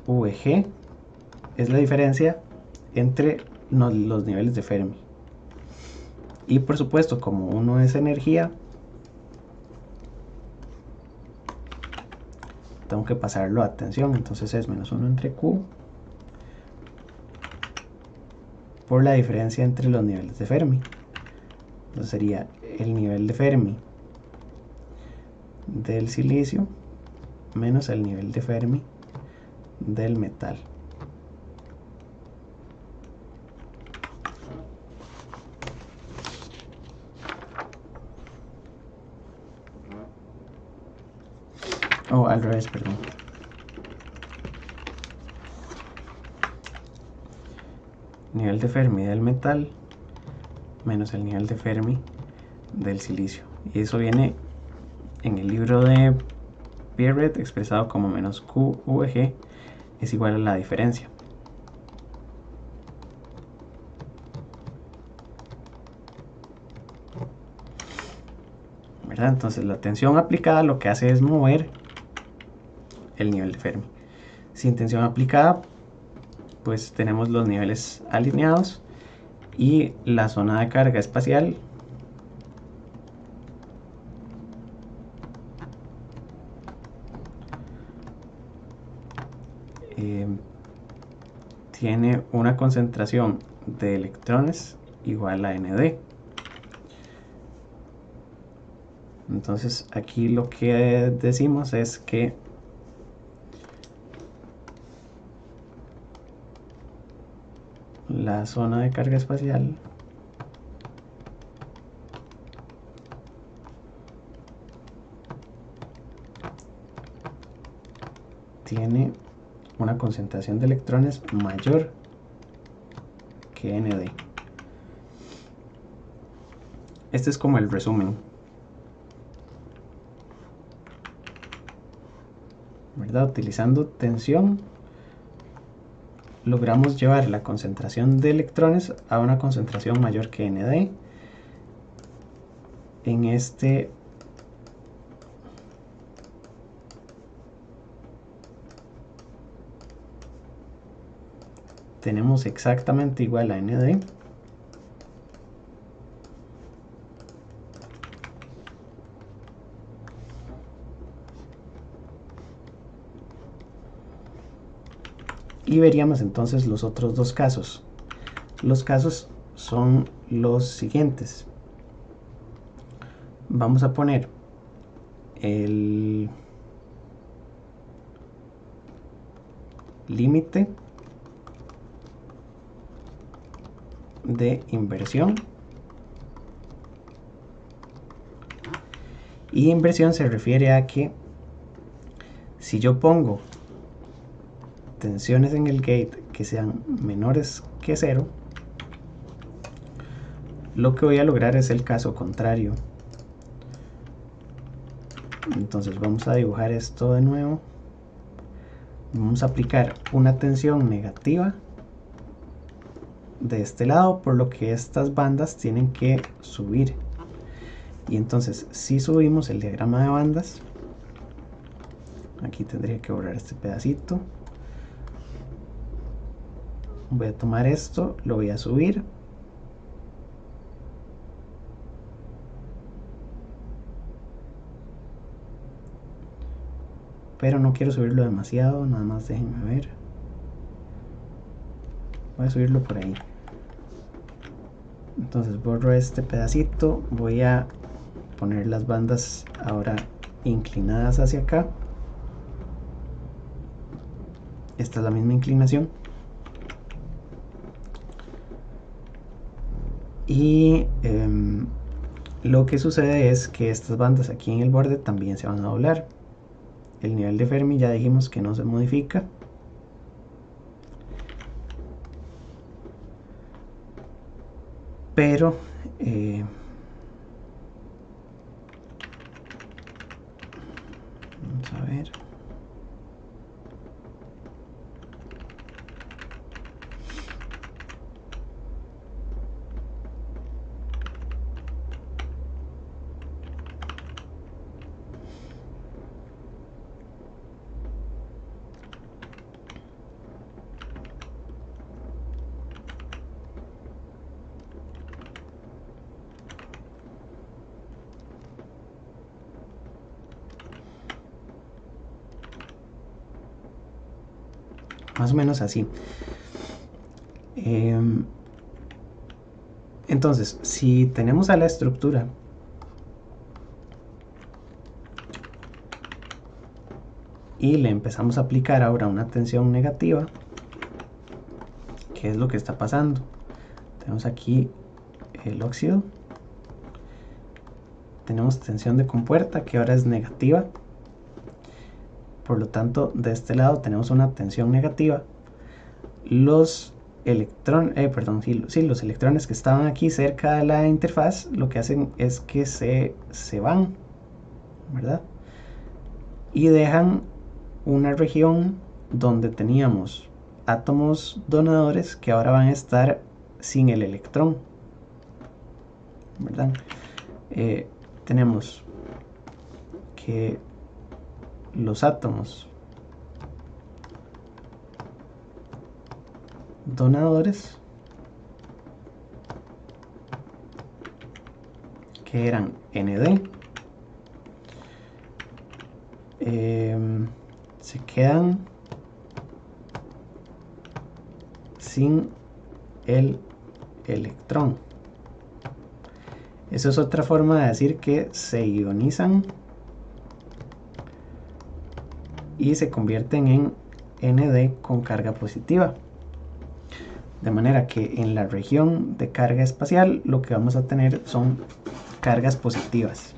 VG es la diferencia entre los niveles de Fermi. Y por supuesto, como uno es energía, tengo que pasarlo a tensión. Entonces es menos 1 entre Q por la diferencia entre los niveles de Fermi. Entonces sería el nivel de Fermi del silicio menos el nivel de Fermi del metal. O al revés, perdón. Nivel de Fermi del metal menos el nivel de Fermi del silicio. Y eso viene en el libro de Pierret expresado como menos QVG es igual a la diferencia. ¿Verdad? Entonces la tensión aplicada lo que hace es mover el nivel de Fermi. Sin tensión aplicada, pues tenemos los niveles alineados y la zona de carga espacial tiene una concentración de electrones igual a Nd. Entonces aquí lo que decimos es que la zona de carga espacial tiene una concentración de electrones mayor que Nd. Este es como el resumen, ¿verdad? Utilizando tensión logramos llevar la concentración de electrones a una concentración mayor que Nd. En este tenemos exactamente igual a Nd. Y veríamos entonces los otros dos casos. Los casos son los siguientes. Vamos a poner el límite de inversión. Y inversión se refiere a que si yo pongo tensiones en el gate que sean menores que 0, lo que voy a lograr es el caso contrario. Entonces vamos a dibujar esto de nuevo. Vamos a aplicar una tensión negativa de este lado, por lo que estas bandas tienen que subir. Y entonces si subimos el diagrama de bandas, aquí tendría que borrar este pedacito. Voy a tomar esto, lo voy a subir. Pero no quiero subirlo demasiado, nada más déjenme ver. Voy a subirlo por ahí. Entonces borro este pedacito, voy a poner las bandas ahora inclinadas hacia acá. Esta es la misma inclinación. Y lo que sucede es que estas bandas aquí en el borde también se van a doblar. El nivel de Fermi ya dijimos que no se modifica. Pero vamos a ver. más o menos así. Entonces, si tenemos a la estructura y le empezamos a aplicar ahora una tensión negativa, ¿qué es lo que está pasando? Tenemos aquí el óxido, tenemos tensión de compuerta que ahora es negativa, por lo tanto de este lado tenemos una tensión negativa. Los los electrones que estaban aquí cerca de la interfaz lo que hacen es que se van, ¿verdad? Y dejan una región donde teníamos átomos donadores que ahora van a estar sin el electrón, ¿verdad? Tenemos que los átomos donadores, que eran Nd, se quedan sin el electrón. Eso es otra forma de decir que se ionizan y se convierten en Nd con carga positiva. De manera que en la región de carga espacial lo que vamos a tener son cargas positivas,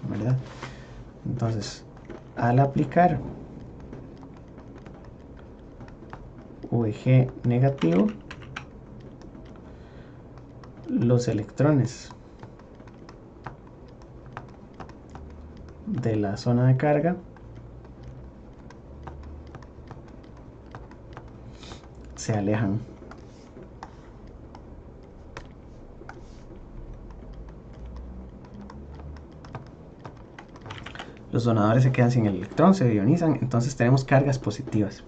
¿verdad? Entonces, al aplicar VG negativo, los electrones de la zona de carga se alejan. Los donadores se quedan sin el electrón, se ionizan, entonces tenemos cargas positivas,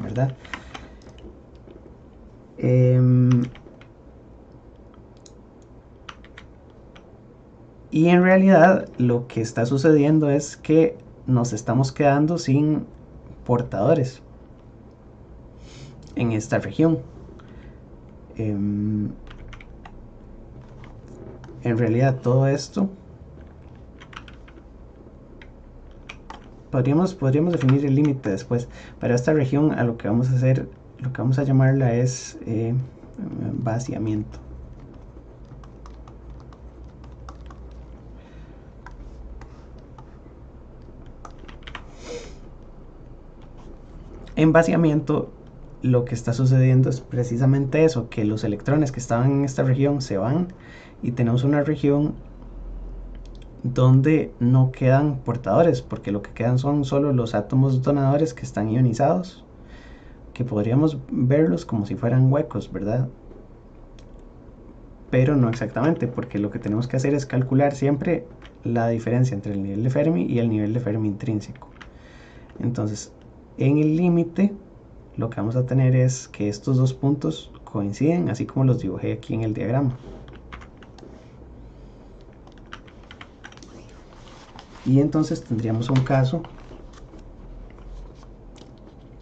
¿verdad? Y en realidad lo que está sucediendo es que nos estamos quedando sin portadores en esta región. En realidad todo esto podríamos definir el límite después, pero esta región a lo que vamos a hacer, lo que vamos a llamarla es vaciamiento. En vaciamiento lo que está sucediendo es precisamente eso, que los electrones que estaban en esta región se van y tenemos una región donde no quedan portadores, porque lo que quedan son solo los átomos donadores que están ionizados, que podríamos verlos como si fueran huecos, ¿verdad? Pero no exactamente, porque lo que tenemos que hacer es calcular siempre la diferencia entre el nivel de Fermi y el nivel de Fermi intrínseco. Entonces, en el límite, lo que vamos a tener es que estos dos puntos coinciden, así como los dibujé aquí en el diagrama. Y entonces tendríamos un caso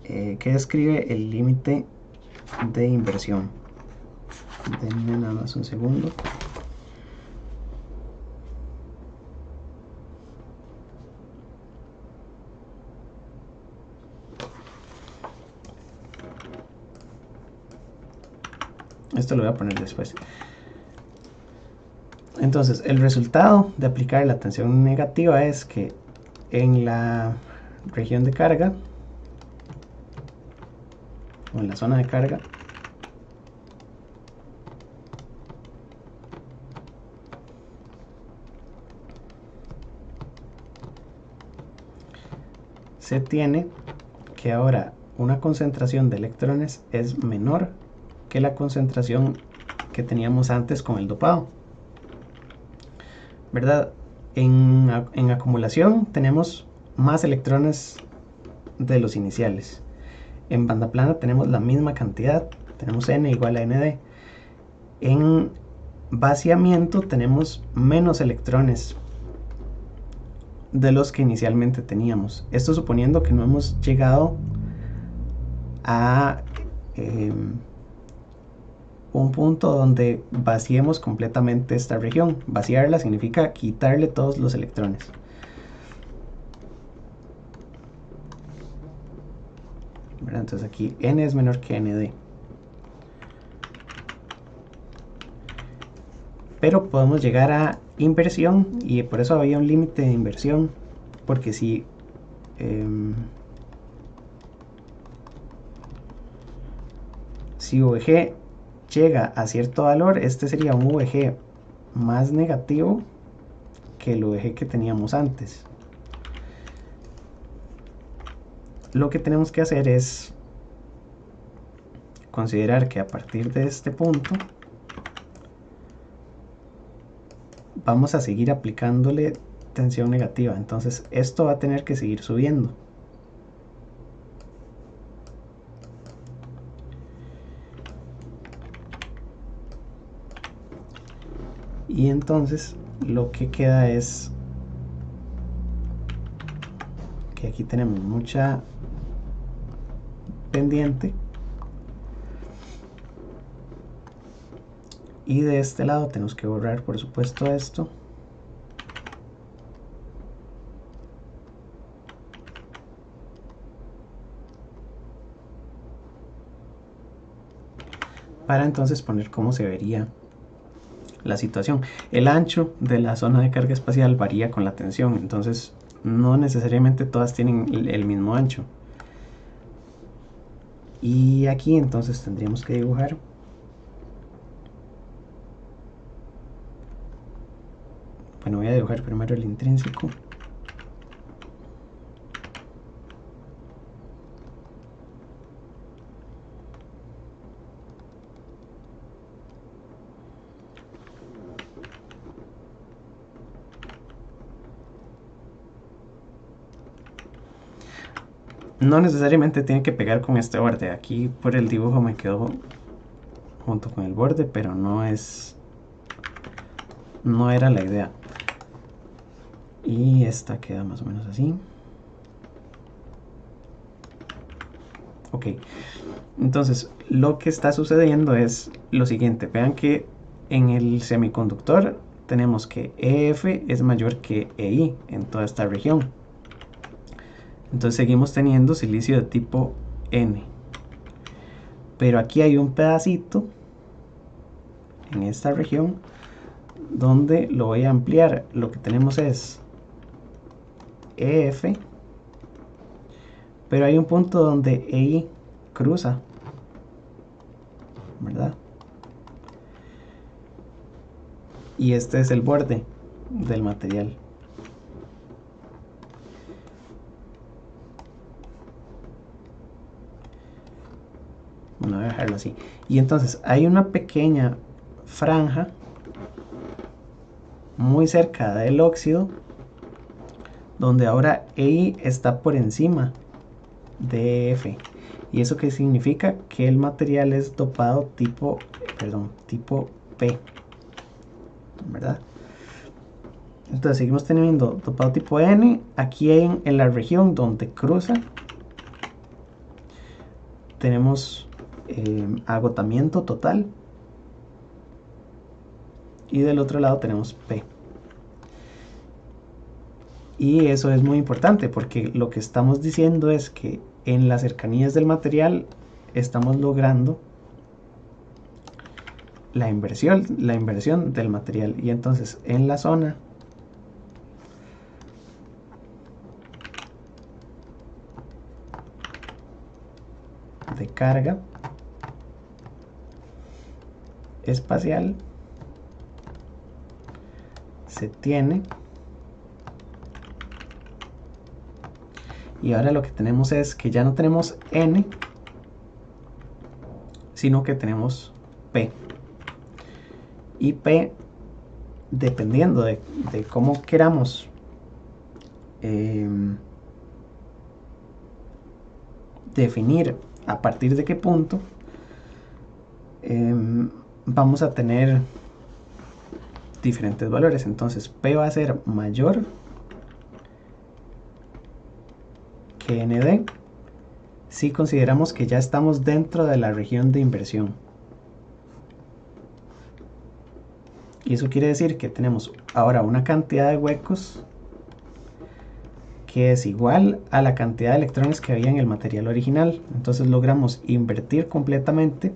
que describe el límite de inversión. Denme nada más un segundo. Esto lo voy a poner después. Entonces, el resultado de aplicar la tensión negativa es que en la región de carga, o en la zona de carga, se tiene que ahora una concentración de electrones es menor que la concentración que teníamos antes con el dopado, ¿verdad? En acumulación tenemos más electrones de los iniciales. En banda plana tenemos la misma cantidad, tenemos N igual a Nd. En vaciamiento tenemos menos electrones de los que inicialmente teníamos. Esto suponiendo que no hemos llegado a un punto donde vaciemos completamente esta región. Vaciarla significa quitarle todos los electrones. Entonces aquí n es menor que nd. Pero podemos llegar a inversión, y por eso había un límite de inversión, porque si VG llega a cierto valor, este sería un VG más negativo que el VG que teníamos antes. Lo que tenemos que hacer es considerar que a partir de este punto vamos a seguir aplicándole tensión negativa, entonces esto va a tener que seguir subiendo. Y entonces lo que queda es que aquí tenemos mucha pendiente, y de este lado tenemos que borrar, por supuesto, esto. Para entonces poner cómo se vería la situación. El ancho de la zona de carga espacial varía con la tensión, entonces no necesariamente todas tienen el mismo ancho. Y aquí entonces tendríamos que dibujar bueno, voy a dibujar primero el intrínseco. No necesariamente tiene que pegar con este borde. Aquí por el dibujo me quedó junto con el borde, pero no era la idea. Y esta queda más o menos así. Ok, entonces lo que está sucediendo es lo siguiente. Vean que en el semiconductor tenemos que EF es mayor que EI en toda esta región. Entonces seguimos teniendo silicio de tipo N. Pero aquí hay un pedacito en esta región donde lo voy a ampliar. Lo que tenemos es EF, pero hay un punto donde EI cruza, ¿verdad? Y este es el borde del material. Bueno, voy a dejarlo así. Y entonces hay una pequeña franja muy cerca del óxido donde ahora EI está por encima de EF. ¿Y eso qué significa? Que el material es dopado tipo P, ¿verdad? Entonces seguimos teniendo dopado tipo N. Aquí en la región donde cruza tenemos agotamiento total, y del otro lado tenemos P. Y eso es muy importante porque lo que estamos diciendo es que en las cercanías del material estamos logrando la inversión del material, y entonces en la zona de carga espacial se tiene, y ahora lo que tenemos es que ya no tenemos N, sino que tenemos P. Y P, dependiendo de cómo queramos definir a partir de qué punto, vamos a tener diferentes valores. Entonces P va a ser mayor que ND si consideramos que ya estamos dentro de la región de inversión. Y eso quiere decir que tenemos ahora una cantidad de huecos que es igual a la cantidad de electrones que había en el material original. Entonces logramos invertir completamente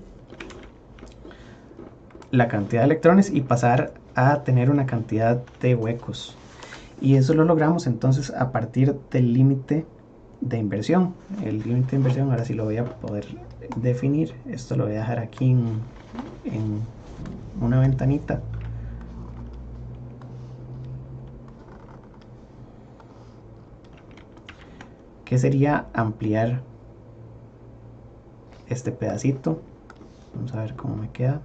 la cantidad de electrones y pasar a tener una cantidad de huecos. Y eso lo logramos entonces a partir del límite de inversión. El límite de inversión ahora sí lo voy a poder definir. Esto lo voy a dejar aquí en una ventanita. Que sería ampliar este pedacito. Vamos a ver cómo me queda.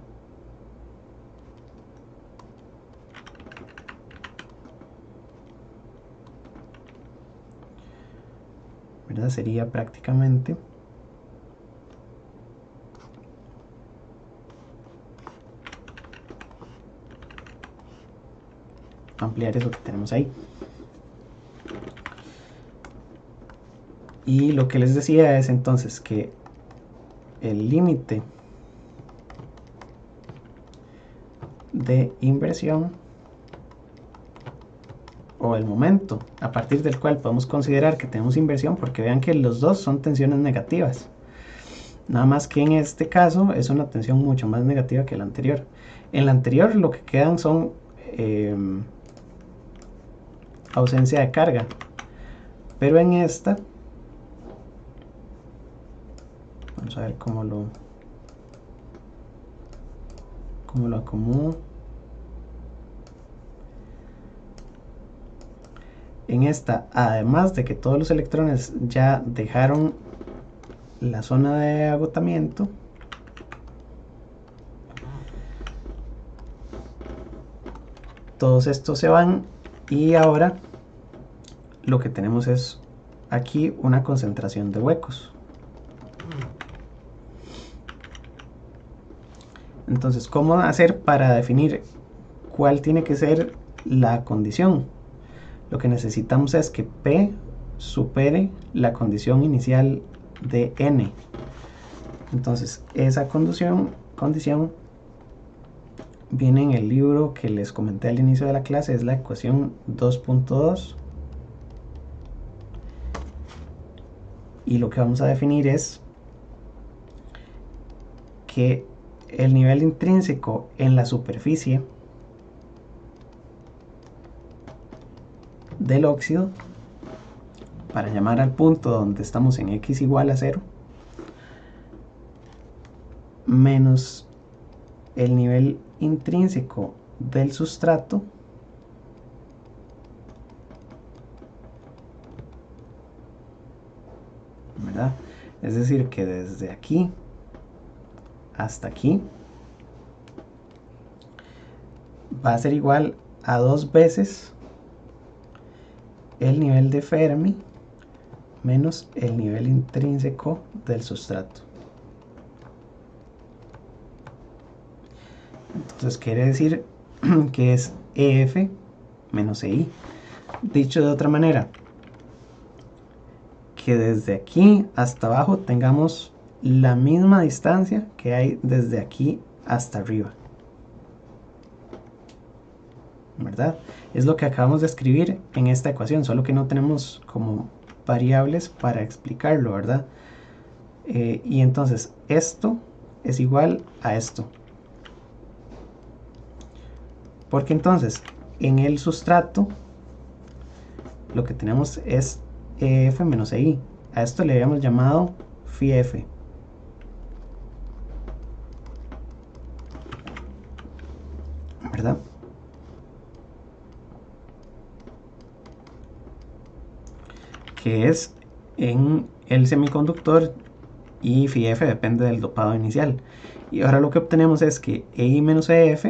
¿Verdad? Sería prácticamente ampliar eso que tenemos ahí. Y lo que les decía es entonces que el límite de inversión o el momento a partir del cual podemos considerar que tenemos inversión, porque vean que los dos son tensiones negativas, nada más que en este caso es una tensión mucho más negativa que la anterior. En la anterior lo que quedan son ausencia de carga, pero en esta vamos a ver cómo lo acomodo. En esta, además de que todos los electrones ya dejaron la zona de agotamiento, todos estos se van y ahora lo que tenemos es aquí una concentración de huecos. Entonces, ¿cómo hacer para definir cuál tiene que ser la condición? Lo que necesitamos es que P supere la condición inicial de N. Entonces, esa condición viene en el libro que les comenté al inicio de la clase, es la ecuación 2.2. Y lo que vamos a definir es que el nivel intrínseco en la superficie del óxido, para llamar al punto donde estamos en x igual a 0, menos el nivel intrínseco del sustrato ¿verdad? Es decir, que desde aquí hasta aquí va a ser igual a 2 veces el nivel de Fermi menos el nivel intrínseco del sustrato. Entonces quiere decir que es EF menos EI. Dicho de otra manera, que desde aquí hasta abajo tengamos la misma distancia que hay desde aquí hasta arriba, ¿verdad? Es lo que acabamos de escribir en esta ecuación, solo que no tenemos como variables para explicarlo, ¿verdad? Y entonces esto es igual a esto, porque entonces en el sustrato lo que tenemos es EF menos EI. A esto le habíamos llamado phi-F. ¿Verdad? Que es en el semiconductor y phi-F depende del dopado inicial. Y ahora lo que obtenemos es que EI menos EF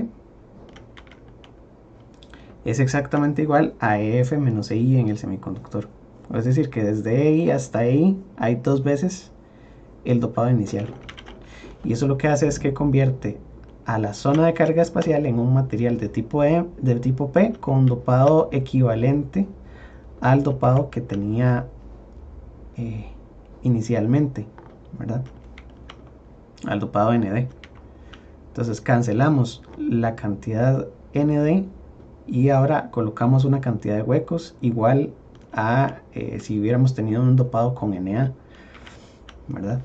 es exactamente igual a EF menos EI en el semiconductor. Es decir, que desde EI hasta EI hay 2 veces el dopado inicial. Y eso lo que hace es que convierte a la zona de carga espacial en un material de tipo P con dopado equivalente al dopado que tenía inicialmente. ¿verdad? Al dopado ND. Entonces cancelamos la cantidad ND y ahora colocamos una cantidad de huecos igual a si hubiéramos tenido un dopado con Na, ¿verdad?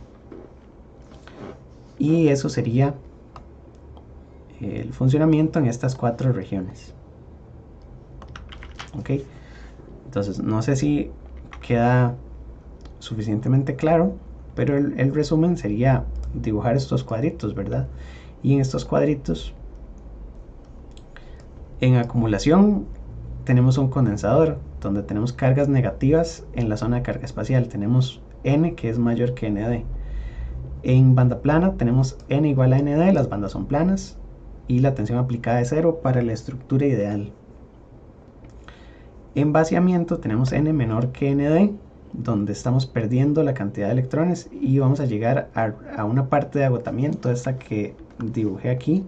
Y eso sería el funcionamiento en estas 4 regiones. Ok, entonces no sé si queda suficientemente claro, pero el resumen sería dibujar estos cuadritos, ¿verdad? Y en estos cuadritos, en acumulación, tenemos un condensador donde tenemos cargas negativas en la zona de carga espacial. Tenemos N que es mayor que ND. En banda plana tenemos N igual a ND, las bandas son planas, y la tensión aplicada es 0 para la estructura ideal. En vaciamiento tenemos N menor que ND, donde estamos perdiendo la cantidad de electrones y vamos a llegar a una parte de agotamiento, esta que dibujé aquí.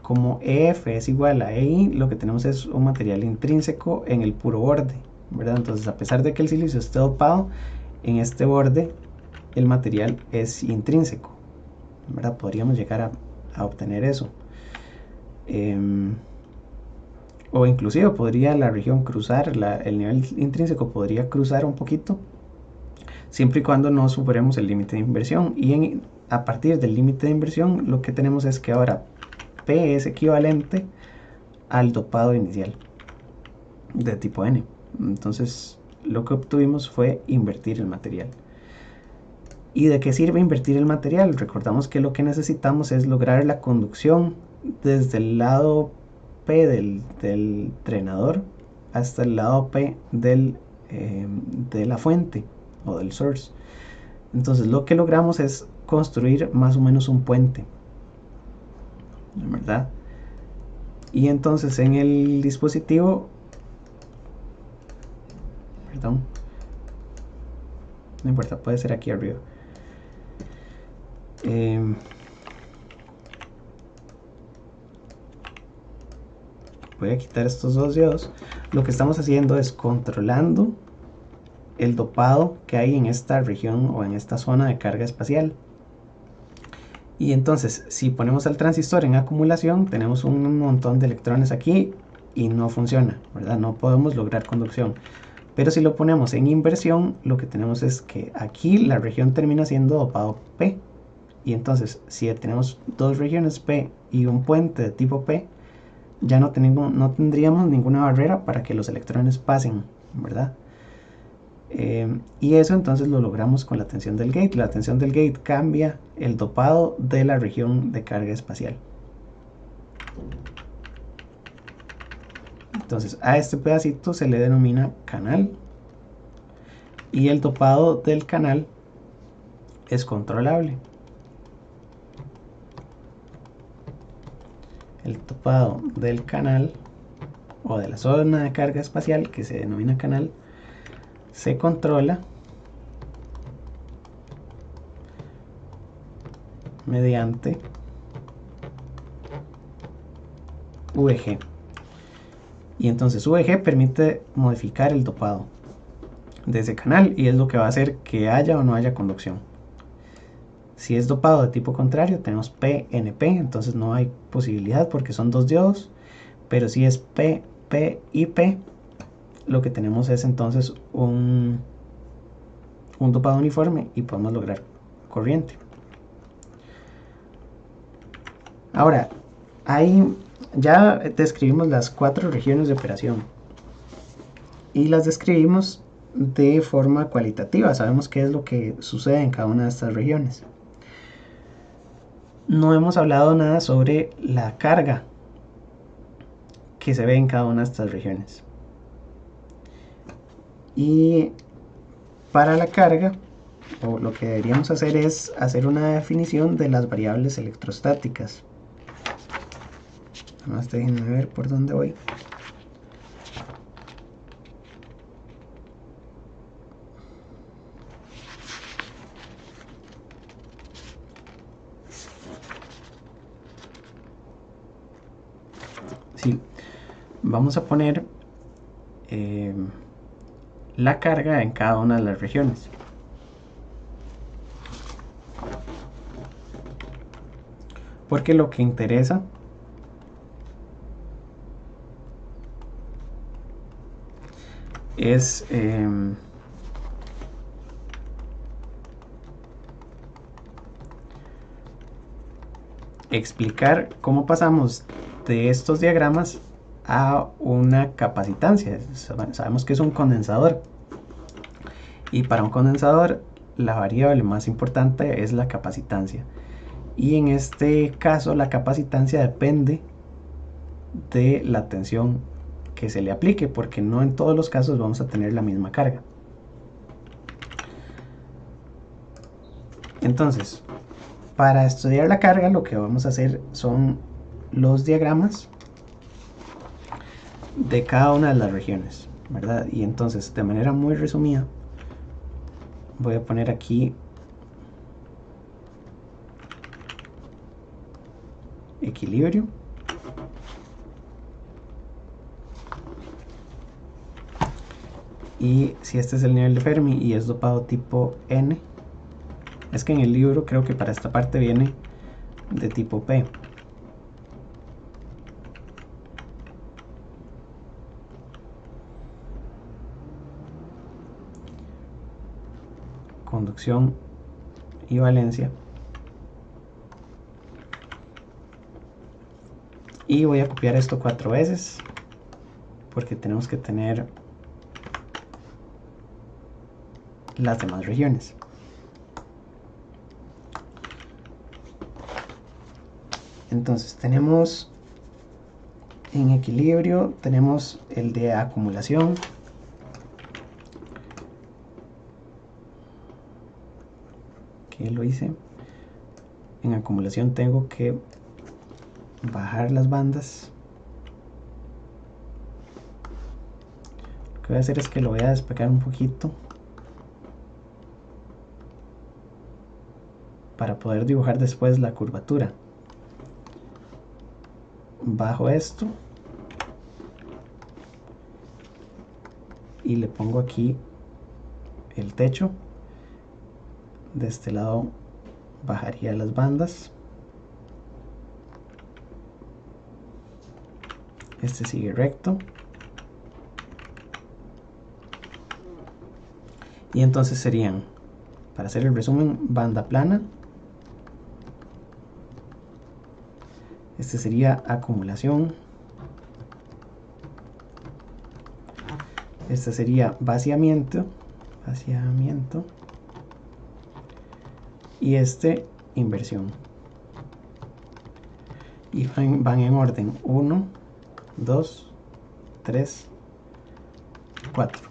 Como EF es igual a EI, lo que tenemos es un material intrínseco en el puro borde, ¿verdad? Entonces, a pesar de que el silicio esté dopado, en este borde el material es intrínseco, ¿verdad? Podríamos llegar a obtener eso. O inclusive podría la región cruzar, el nivel intrínseco podría cruzar un poquito, siempre y cuando no superemos el límite de inversión. Y a partir del límite de inversión, lo que tenemos es que ahora P es equivalente al dopado inicial de tipo N. Entonces lo que obtuvimos fue invertir el material. ¿Y de qué sirve invertir el material? Recordamos que lo que necesitamos es lograr la conducción desde el lado P del drenador hasta el lado P de la fuente o del source. Entonces lo que logramos es construir más o menos un puente, ¿verdad? Y entonces en el dispositivo, perdón, no importa, puede ser aquí arriba. Voy a quitar estos dos diodos. Lo que estamos haciendo es controlando el dopado que hay en esta región o en esta zona de carga espacial. Y entonces, si ponemos el transistor en acumulación, tenemos un montón de electrones aquí y no funciona, ¿verdad? No podemos lograr conducción. Pero si lo ponemos en inversión, lo que tenemos es que aquí la región termina siendo dopado P. Y entonces, si tenemos dos regiones P y un puente de tipo P, ya no tendríamos ninguna barrera para que los electrones pasen, ¿verdad? Y eso entonces lo logramos con la tensión del gate. La tensión del gate cambia el dopado de la región de carga espacial. Entonces a este pedacito se le denomina canal y el dopado del canal es controlable. El dopado del canal o de la zona de carga espacial, que se denomina canal, se controla mediante VG. Y entonces VG permite modificar el dopado de ese canal y es lo que va a hacer que haya o no haya conducción. Si es dopado de tipo contrario, tenemos PNP, entonces no hay posibilidad porque son dos diodos. Pero si es P, P y P, lo que tenemos es entonces un dopado uniforme y podemos lograr corriente. Ahora, ya describimos las 4 regiones de operación y las describimos de forma cualitativa. Sabemos qué es lo que sucede en cada una de estas regiones. No hemos hablado nada sobre la carga que se ve en cada una de estas regiones. Y para la carga, lo que deberíamos hacer es hacer una definición de las variables electrostáticas. Nada más déjenme ver por dónde voy. Sí, vamos a poner la carga en cada una de las regiones. porque lo que interesa es explicar cómo pasamos de estos diagramas a una capacitancia. Sabemos que es un condensador, y para un condensador la variable más importante es la capacitancia, y en este caso la capacitancia depende de la tensión que se le aplique, porque no en todos los casos vamos a tener la misma carga. Entonces, para estudiar la carga, lo que vamos a hacer son los diagramas de cada una de las regiones, ¿verdad? Y entonces, de manera muy resumida, voy a poner aquí equilibrio, y si este es el nivel de Fermi y es dopado tipo N, es que en el libro creo que para esta parte viene de tipo P. Conducción y valencia. Y voy a copiar esto 4 veces porque tenemos que tener las demás regiones. Entonces tenemos en equilibrio, tenemos el de acumulación, que lo hice. En acumulación tengo que bajar las bandas. Lo que voy a hacer es que lo voy a despegar un poquito para poder dibujar después la curvatura. Bajo esto y le pongo aquí el techo. De este lado bajaría las bandas. Este sigue recto. Y entonces serían, para hacer el resumen, banda plana. Este sería acumulación. Este sería vaciamiento. Y este, inversión. Y van en orden 1, 2, 3, 4.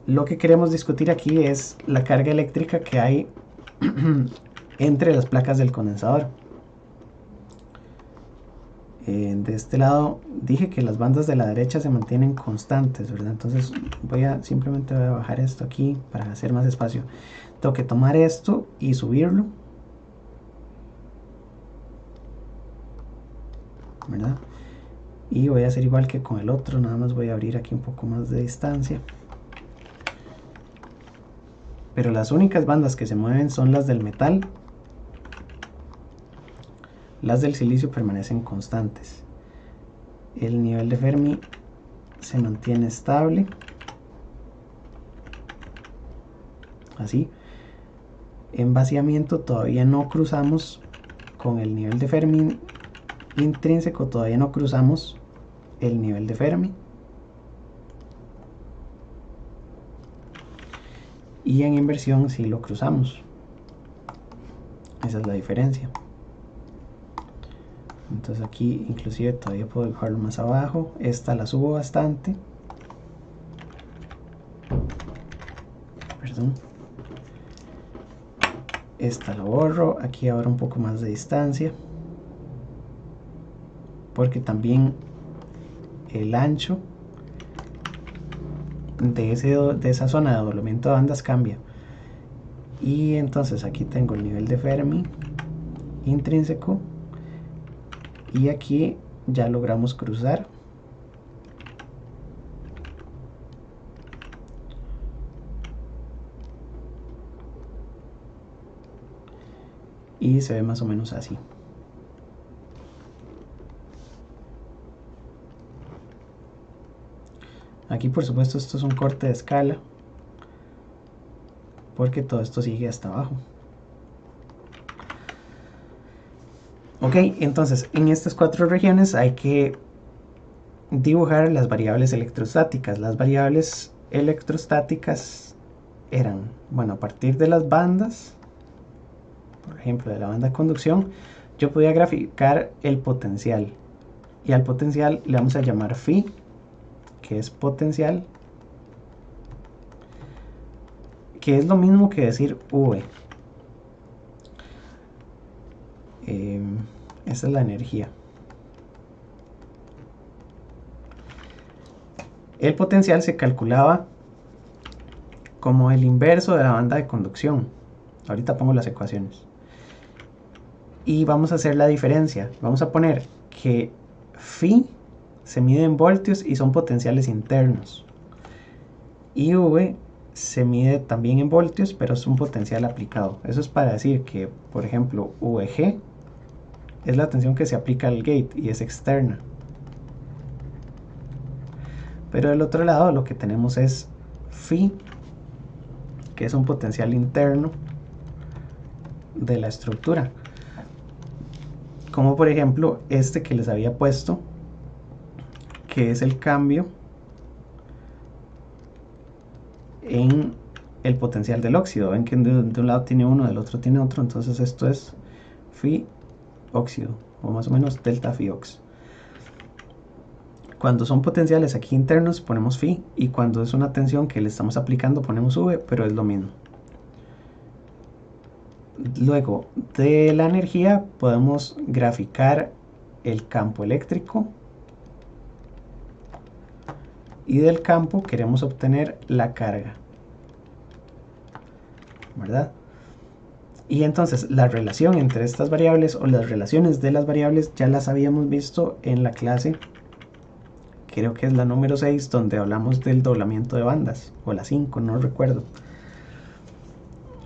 Lo que queremos discutir aquí es la carga eléctrica que hay entre las placas del condensador. De este lado dije que las bandas de la derecha se mantienen constantes, ¿verdad? Entonces simplemente voy a bajar esto aquí para hacer más espacio. Tengo que tomar esto y subirlo, ¿verdad? Y voy a hacer igual que con el otro, nada más voy a abrir aquí un poco más de distancia. Pero las únicas bandas que se mueven son las del metal. Las del silicio permanecen constantes. El nivel de Fermi se mantiene estable. Así. En vaciamiento todavía no cruzamos con el nivel de Fermi intrínseco, todavía no cruzamos el nivel de Fermi. Y en inversión sí lo cruzamos. Esa es la diferencia. Entonces aquí inclusive todavía puedo dejarlo más abajo. Esta la subo bastante. Perdón. Esta la borro. Aquí ahora un poco más de distancia. Porque también el ancho de esa zona de doblamiento de bandas cambia. Y entonces aquí tengo el nivel de Fermi intrínseco. Y aquí ya logramos cruzar. y se ve más o menos así. Aquí por supuesto esto es un corte de escala porque todo esto sigue hasta abajo. Ok, entonces en estas 4 regiones hay que dibujar las variables electrostáticas. Las variables electrostáticas eran, bueno, a partir de las bandas, por ejemplo de la banda de conducción, yo podía graficar el potencial, y al potencial le vamos a llamar phi, que es potencial, que es lo mismo que decir V. Esa es la energía. El potencial se calculaba como el inverso de la banda de conducción. Ahorita pongo las ecuaciones. Y vamos a hacer la diferencia. Vamos a poner que phi se mide en voltios y son potenciales internos. Y V se mide también en voltios, pero es un potencial aplicado. Eso es para decir que, por ejemplo, VG es la tensión que se aplica al gate y es externa. Pero del otro lado lo que tenemos es phi, que es un potencial interno de la estructura. Como por ejemplo este que les había puesto, que es el cambio en el potencial del óxido. Ven que de un lado tiene uno, del otro tiene otro, entonces esto es phi óxido, o más o menos delta phi ox. Cuando son potenciales aquí internos ponemos phi, y cuando es una tensión que le estamos aplicando ponemos V, pero es lo mismo. Luego de la energía podemos graficar el campo eléctrico, y del campo queremos obtener la carga, ¿verdad? Y entonces la relación entre estas variables, o las relaciones de las variables, ya las habíamos visto en la clase, creo que es la número 6, donde hablamos del doblamiento de bandas, o la 5, no recuerdo,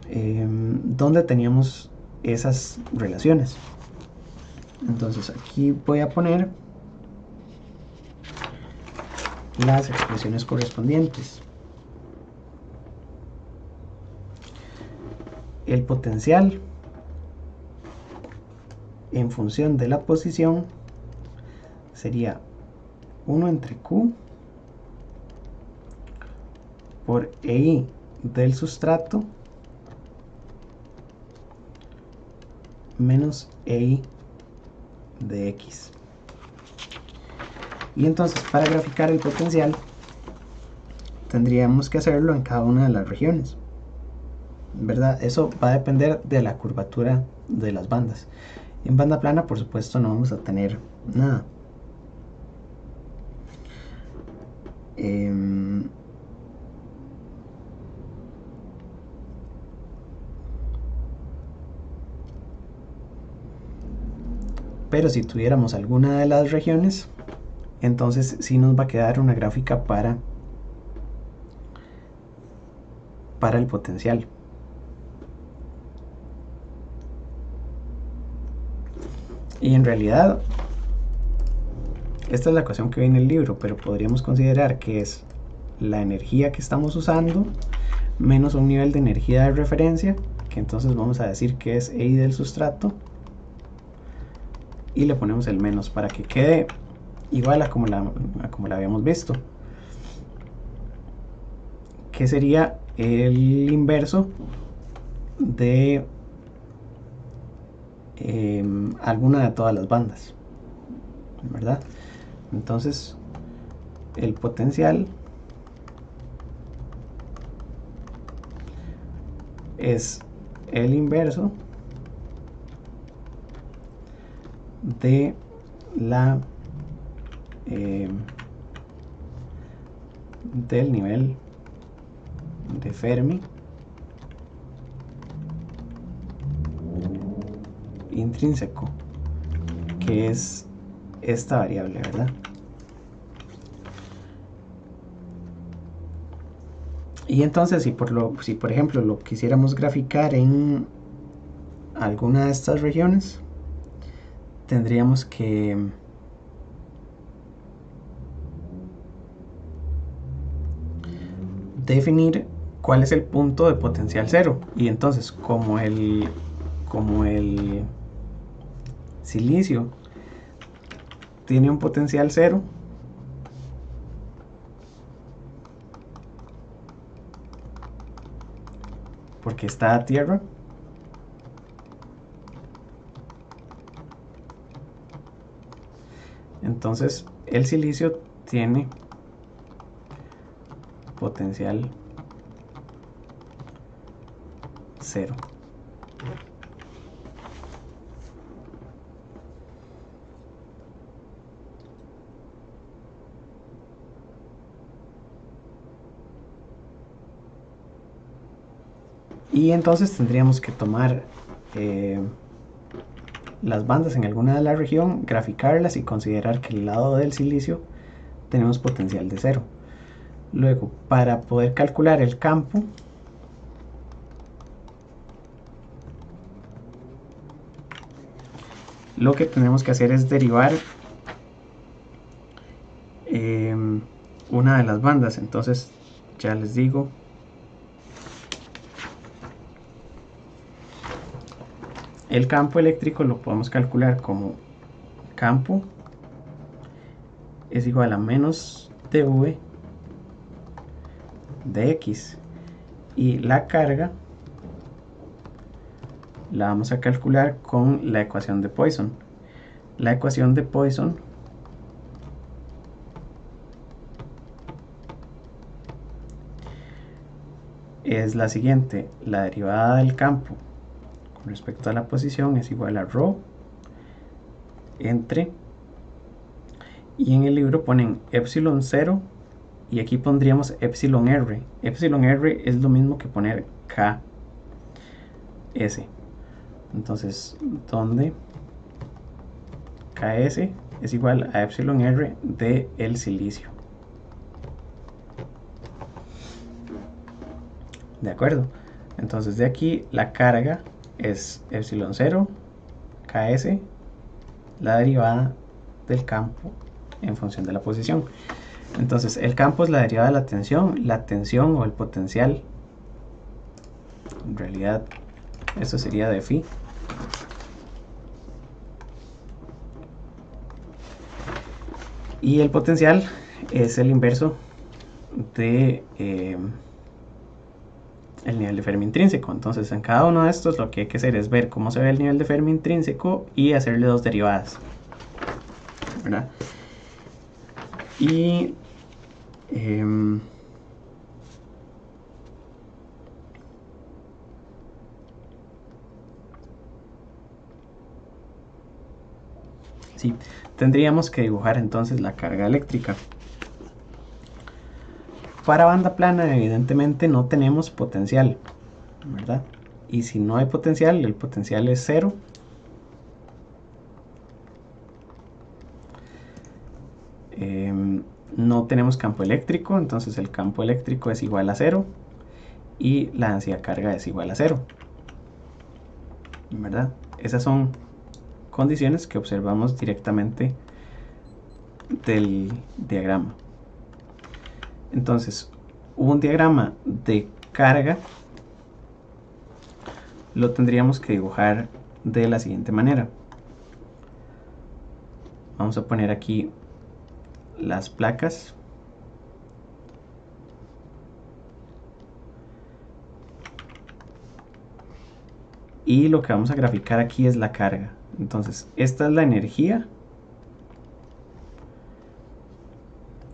donde teníamos esas relaciones. Entonces aquí voy a poner las expresiones correspondientes. El potencial en función de la posición sería 1 entre Q por EI del sustrato menos EI de X. Y entonces para graficar el potencial tendríamos que hacerlo en cada una de las regiones, ¿verdad? Eso va a depender de la curvatura de las bandas. En banda plana por supuesto no vamos a tener nada. Pero si tuviéramos alguna de las regiones, entonces sí nos va a quedar una gráfica para el potencial. Y en realidad esta es la ecuación que viene en el libro, pero podríamos considerar que es la energía que estamos usando menos un nivel de energía de referencia, que entonces vamos a decir que es EI del sustrato, y le ponemos el menos para que quede igual a como la habíamos visto, que sería el inverso de alguna de todas las bandas, ¿verdad? Entonces el potencial es el inverso de la del nivel de Fermi intrínseco, que es esta variable, ¿verdad? Y entonces si por ejemplo lo quisiéramos graficar en alguna de estas regiones, tendríamos que definir cuál es el punto de potencial cero. Y entonces, como el silicio tiene un potencial cero, porque está a tierra, entonces el silicio tiene potencial cero. Y entonces tendríamos que tomar las bandas en alguna de la región, graficarlas y considerar que el lado del silicio tenemos potencial de cero. Luego, para poder calcular el campo, lo que tenemos que hacer es derivar una de las bandas. Entonces, ya les digo, el campo eléctrico lo podemos calcular como campo es igual a menos dv de x, y la carga la vamos a calcular con la ecuación de Poisson. La ecuación de Poisson es la siguiente: la derivada del campo con respecto a la posición es igual a ρ entre, y en el libro ponen epsilon 0 y aquí pondríamos epsilon r. Epsilon r es lo mismo que poner ks. Entonces, donde ks es igual a epsilon r de el silicio. ¿De acuerdo? Entonces de aquí la carga es epsilon 0 ks, la derivada del campo en función de la posición. Entonces el campo es la derivada de la tensión o el potencial. En realidad esto sería de phi. Y el potencial es el inverso de el nivel de Fermi intrínseco. Entonces en cada uno de estos lo que hay que hacer es ver cómo se ve el nivel de Fermi intrínseco y hacerle dos derivadas, ¿verdad? Y sí, tendríamos que dibujar entonces la carga eléctrica. Para banda plana evidentemente no tenemos potencial, ¿verdad? Y si no hay potencial, el potencial es cero. No tenemos campo eléctrico, entonces el campo eléctrico es igual a cero y la densidad de carga es igual a cero, ¿verdad? Esas son condiciones que observamos directamente del diagrama. Entonces, un diagrama de carga lo tendríamos que dibujar de la siguiente manera. Vamos a poner aquí las placas. Y lo que vamos a graficar aquí es la carga. Entonces, esta es la energía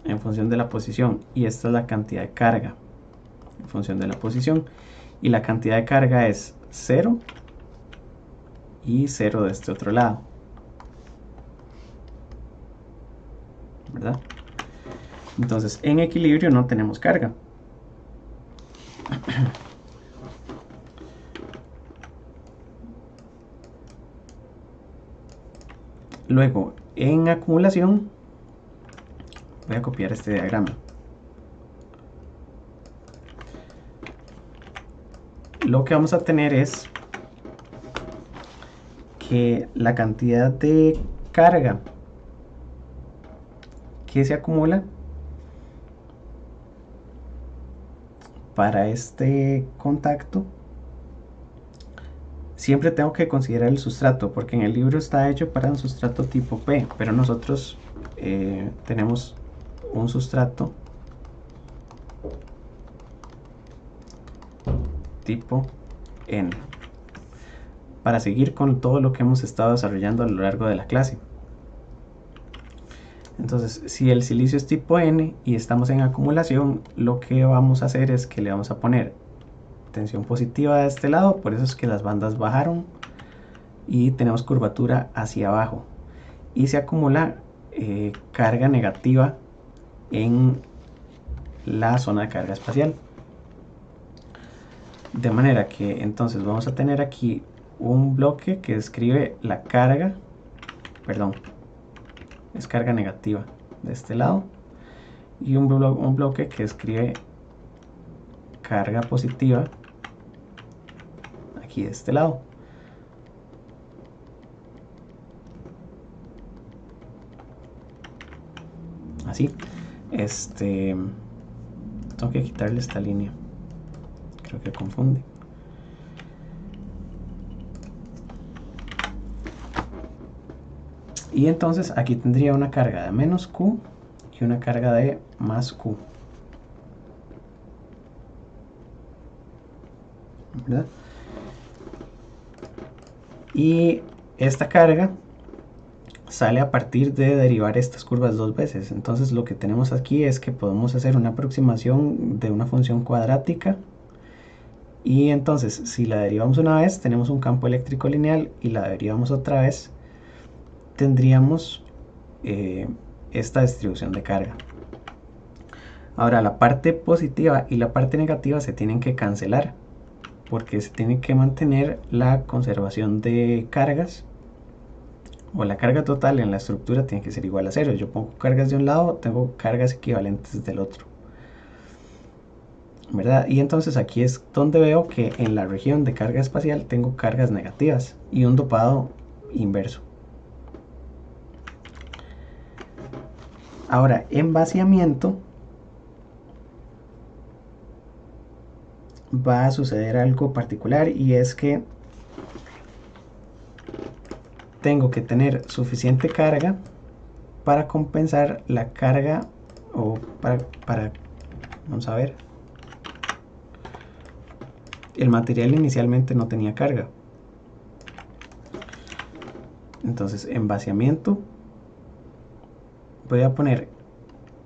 en función de la posición y esta es la cantidad de carga en función de la posición, y la cantidad de carga es 0 y 0 de este otro lado, ¿verdad? Entonces en equilibrio no tenemos carga. Luego en acumulación voy a copiar este diagrama. Lo que vamos a tener es que la cantidad de carga que se acumula para este contacto, siempre tengo que considerar el sustrato, porque en el libro está hecho para un sustrato tipo P, pero nosotros tenemos un sustrato tipo N, para seguir con todo lo que hemos estado desarrollando a lo largo de la clase. Entonces, si el silicio es tipo N y estamos en acumulación, lo que vamos a hacer es que le vamos a poner tensión positiva de este lado, por eso es que las bandas bajaron y tenemos curvatura hacia abajo, y se acumula carga negativa en la zona de carga espacial, de manera que entonces vamos a tener aquí un bloque que describe la carga, perdón, es carga negativa de este lado, y un bloque que describe carga positiva aquí de este lado. Así, tengo que quitarle esta línea, creo que confunde. Y entonces aquí tendría una carga de menos Q y una carga de más Q, ¿verdad? Y esta carga sale a partir de derivar estas curvas dos veces. Entonces lo que tenemos aquí es que podemos hacer una aproximación de una función cuadrática, y entonces si la derivamos una vez tenemos un campo eléctrico lineal, y la derivamos otra vez tendríamos esta distribución de carga. Ahora, la parte positiva y la parte negativa se tienen que cancelar, porque se tiene que mantener la conservación de cargas, o la carga total en la estructura tiene que ser igual a cero. Yo pongo cargas de un lado, tengo cargas equivalentes del otro, ¿verdad? Y entonces aquí es donde veo que en la región de carga espacial tengo cargas negativas y un dopado inverso. Ahora, en vaciamiento va a suceder algo particular, y es que tengo que tener suficiente carga para compensar la carga, o vamos a ver, el material inicialmente no tenía carga. Entonces, en vaciamiento voy a poner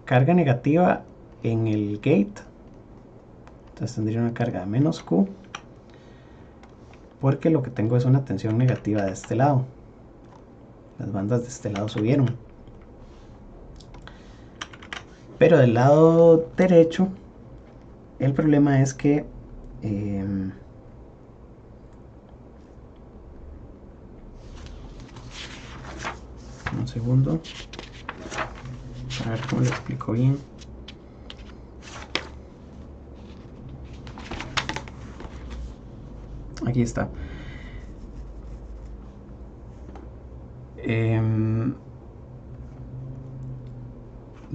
carga negativa en el gate, entonces tendría una carga de menos Q, porque lo que tengo es una tensión negativa de este lado. Las bandas de este lado subieron, pero del lado derecho el problema es que un segundo, a ver cómo lo explico bien. Aquí está.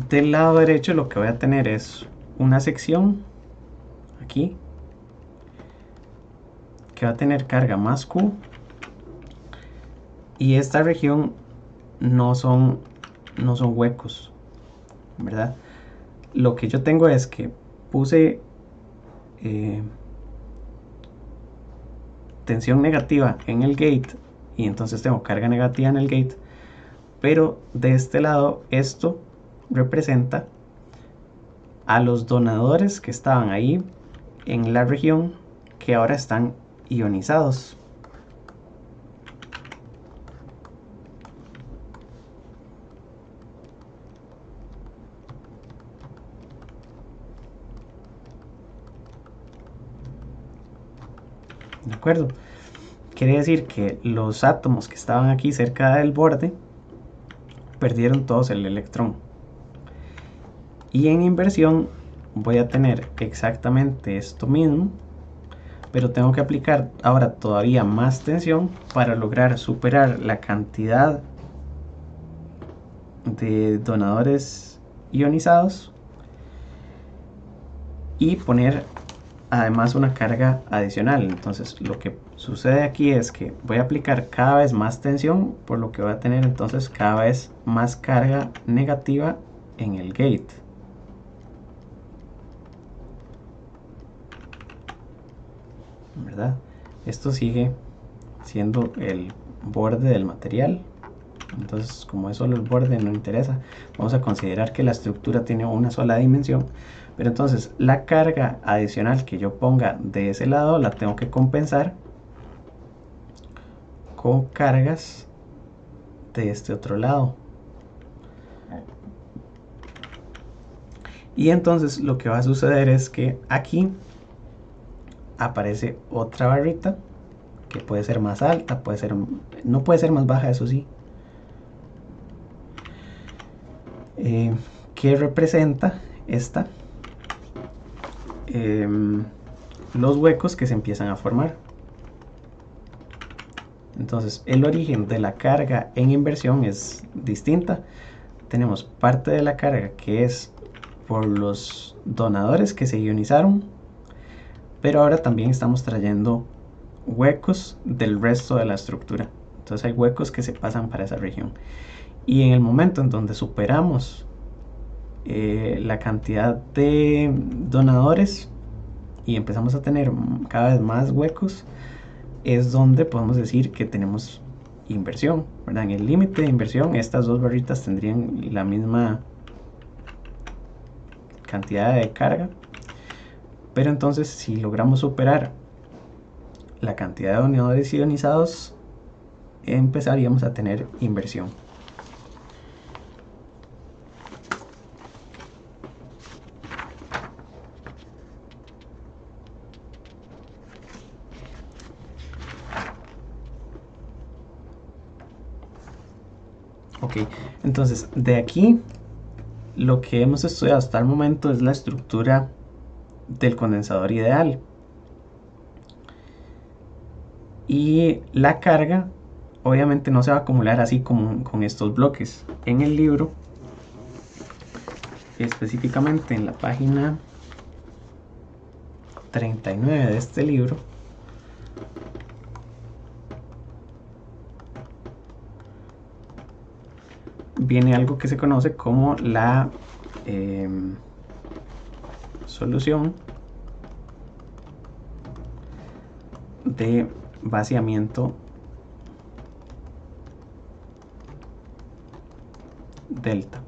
Del lado derecho lo que voy a tener es una sección aquí que va a tener carga más Q, y esta región no son huecos, ¿verdad? Lo que yo tengo es que puse tensión negativa en el gate, y entonces tengo carga negativa en el gate, pero de este lado esto representa a los donadores que estaban ahí en la región, que ahora están ionizados. ¿De acuerdo? Quiere decir que los átomos que estaban aquí cerca del borde perdieron todos el electrón. Y en inversión voy a tener exactamente esto mismo, pero tengo que aplicar ahora todavía más tensión para lograr superar la cantidad de donadores ionizados y poner además una carga adicional. Entonces lo que sucede aquí es que voy a aplicar cada vez más tensión, por lo que voy a tener entonces cada vez más carga negativa en el gate. ¿Verdad? Esto sigue siendo el borde del material. Entonces, como es solo el borde, no interesa. Vamos a considerar que la estructura tiene una sola dimensión. Pero entonces, la carga adicional que yo ponga de ese lado la tengo que compensar con cargas de este otro lado. Y entonces lo que va a suceder es que aquí aparece otra barrita que puede ser más alta, no puede ser más baja, eso sí, que representa los huecos que se empiezan a formar. Entonces el origen de la carga en inversión es distinta. Tenemos parte de la carga que es por los donadores que se ionizaron, pero ahora también estamos trayendo huecos del resto de la estructura. Entonces hay huecos que se pasan para esa región. Y en el momento en donde superamos la cantidad de donadores y empezamos a tener cada vez más huecos, es donde podemos decir que tenemos inversión, ¿verdad? En el límite de inversión, estas dos barritas tendrían la misma cantidad de carga, pero entonces si logramos superar la cantidad de donadores ionizados, empezaríamos a tener inversión. Ok, entonces de aquí lo que hemos estudiado hasta el momento es la estructura del condensador ideal. Y la carga obviamente no se va a acumular así como con estos bloques. En el libro, específicamente en la página 39 de este libro, viene algo que se conoce como la solución de vaciamiento delta,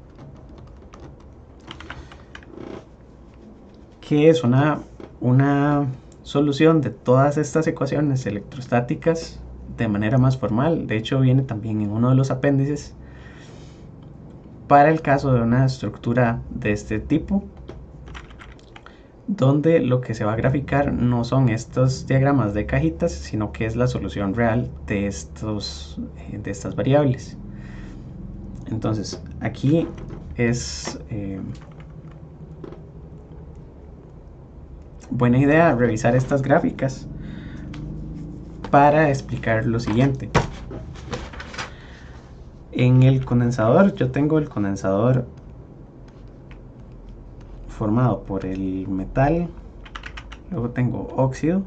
que es una solución de todas estas ecuaciones electrostáticas de manera más formal. De hecho viene también en uno de los apéndices para el caso de una estructura de este tipo, donde lo que se va a graficar no son estos diagramas de cajitas, sino que es la solución real de estas variables. Entonces aquí es buena idea revisar estas gráficas para explicar lo siguiente. En el condensador, yo tengo el condensador formado por el metal, luego tengo óxido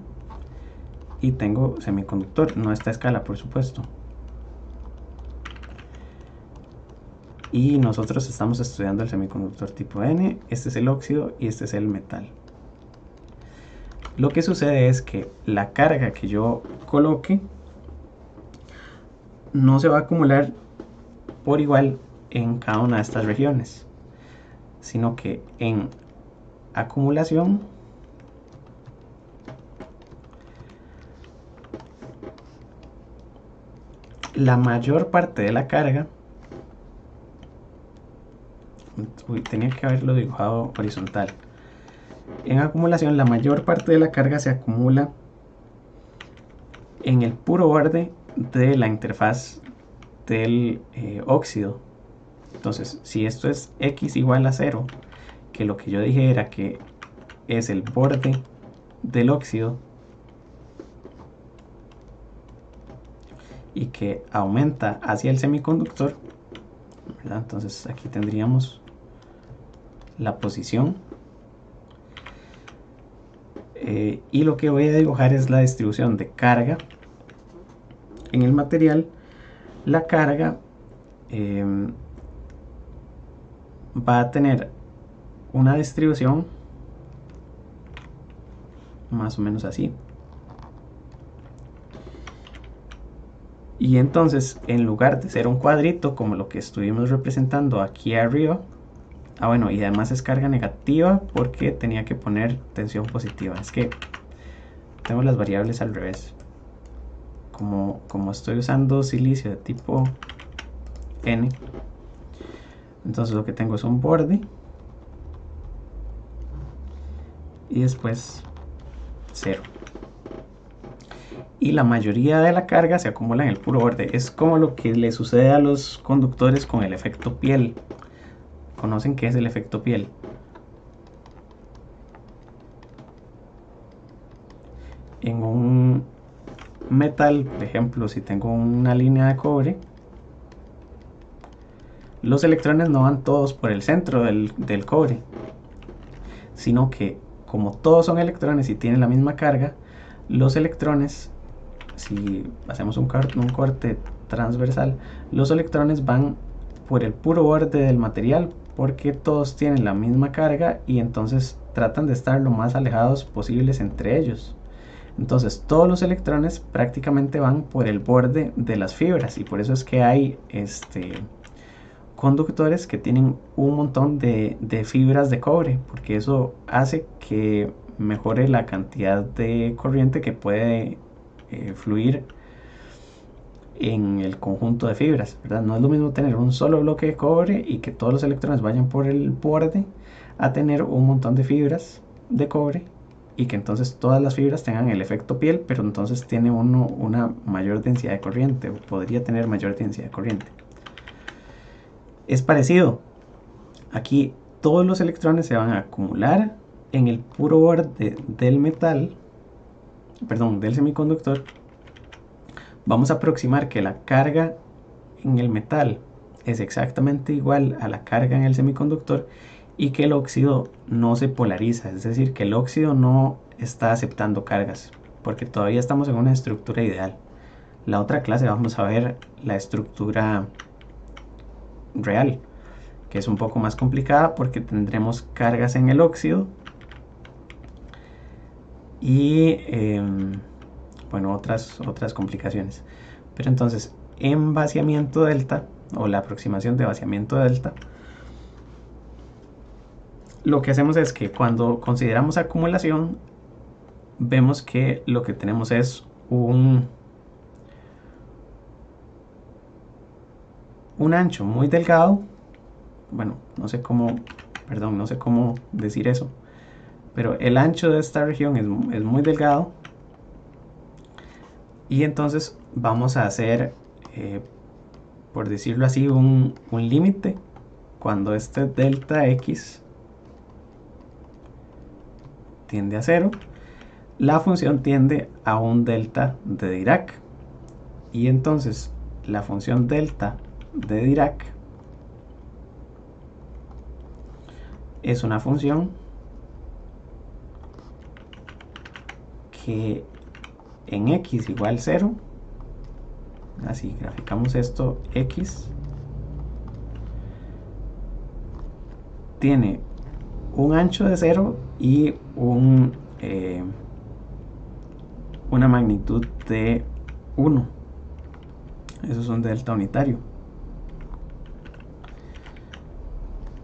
y tengo semiconductor, no a esta escala por supuesto. Y nosotros estamos estudiando el semiconductor tipo N, este es el óxido y este es el metal. Lo que sucede es que la carga que yo coloque no se va a acumular por igual en cada una de estas regiones, sino que en acumulación la mayor parte de la carga, tenía que haberlo dibujado horizontal, en acumulación la mayor parte de la carga se acumula en el puro borde de la interfaz del óxido. Entonces si esto es x igual a 0, que lo que yo dije era que es el borde del óxido, y que aumenta hacia el semiconductor, ¿verdad? Entonces aquí tendríamos la posición, y lo que voy a dibujar es la distribución de carga en el material. La carga va a tener una distribución más o menos así. Y entonces, en lugar de ser un cuadrito como lo que estuvimos representando aquí arriba, bueno, y además es carga negativa porque tenía que poner tensión positiva. Es que tengo las variables al revés. Como estoy usando silicio de tipo N, entonces lo que tengo es un borde y después 0. Y la mayoría de la carga se acumula en el puro borde. Es como lo que le sucede a los conductores con el efecto piel. ¿Conocen qué es el efecto piel? En un metal, por ejemplo, si tengo una línea de cobre, los electrones no van todos por el centro del cobre, sino que como todos son electrones y tienen la misma carga, los electrones, si hacemos un corte transversal, los electrones van por el puro borde del material porque todos tienen la misma carga y entonces tratan de estar lo más alejados posibles entre ellos. Entonces todos los electrones prácticamente van por el borde de las fibras y por eso es que hay conductores que tienen un montón de fibras de cobre, porque eso hace que mejore la cantidad de corriente que puede fluir en el conjunto de fibras, ¿verdad? No es lo mismo tener un solo bloque de cobre y que todos los electrones vayan por el borde a tener un montón de fibras de cobre y que entonces todas las fibras tengan el efecto piel, pero entonces tiene uno una mayor densidad de corriente, o podría tener mayor densidad de corriente. Es parecido. Aquí todos los electrones se van a acumular en el puro borde del metal, perdón, del semiconductor. Vamos a aproximar que la carga en el metal es exactamente igual a la carga en el semiconductor y que el óxido no se polariza, es decir, que el óxido no está aceptando cargas, porque todavía estamos en una estructura ideal. La otra clase vamos a ver la estructura real, que es un poco más complicada porque tendremos cargas en el óxido y bueno, otras complicaciones. Pero entonces, en vaciamiento delta, o la aproximación de vaciamiento delta, lo que hacemos es que cuando consideramos acumulación, vemos que lo que tenemos es un ancho muy delgado. Bueno, no sé cómo decir eso, pero el ancho de esta región es muy delgado y entonces vamos a hacer, por decirlo así, un límite cuando este delta x tiende a 0, la función tiende a un delta de Dirac y entonces la función delta de Dirac es una función que en x igual 0, así graficamos esto, x tiene un ancho de 0 y una magnitud de 1. Eso es un delta unitario.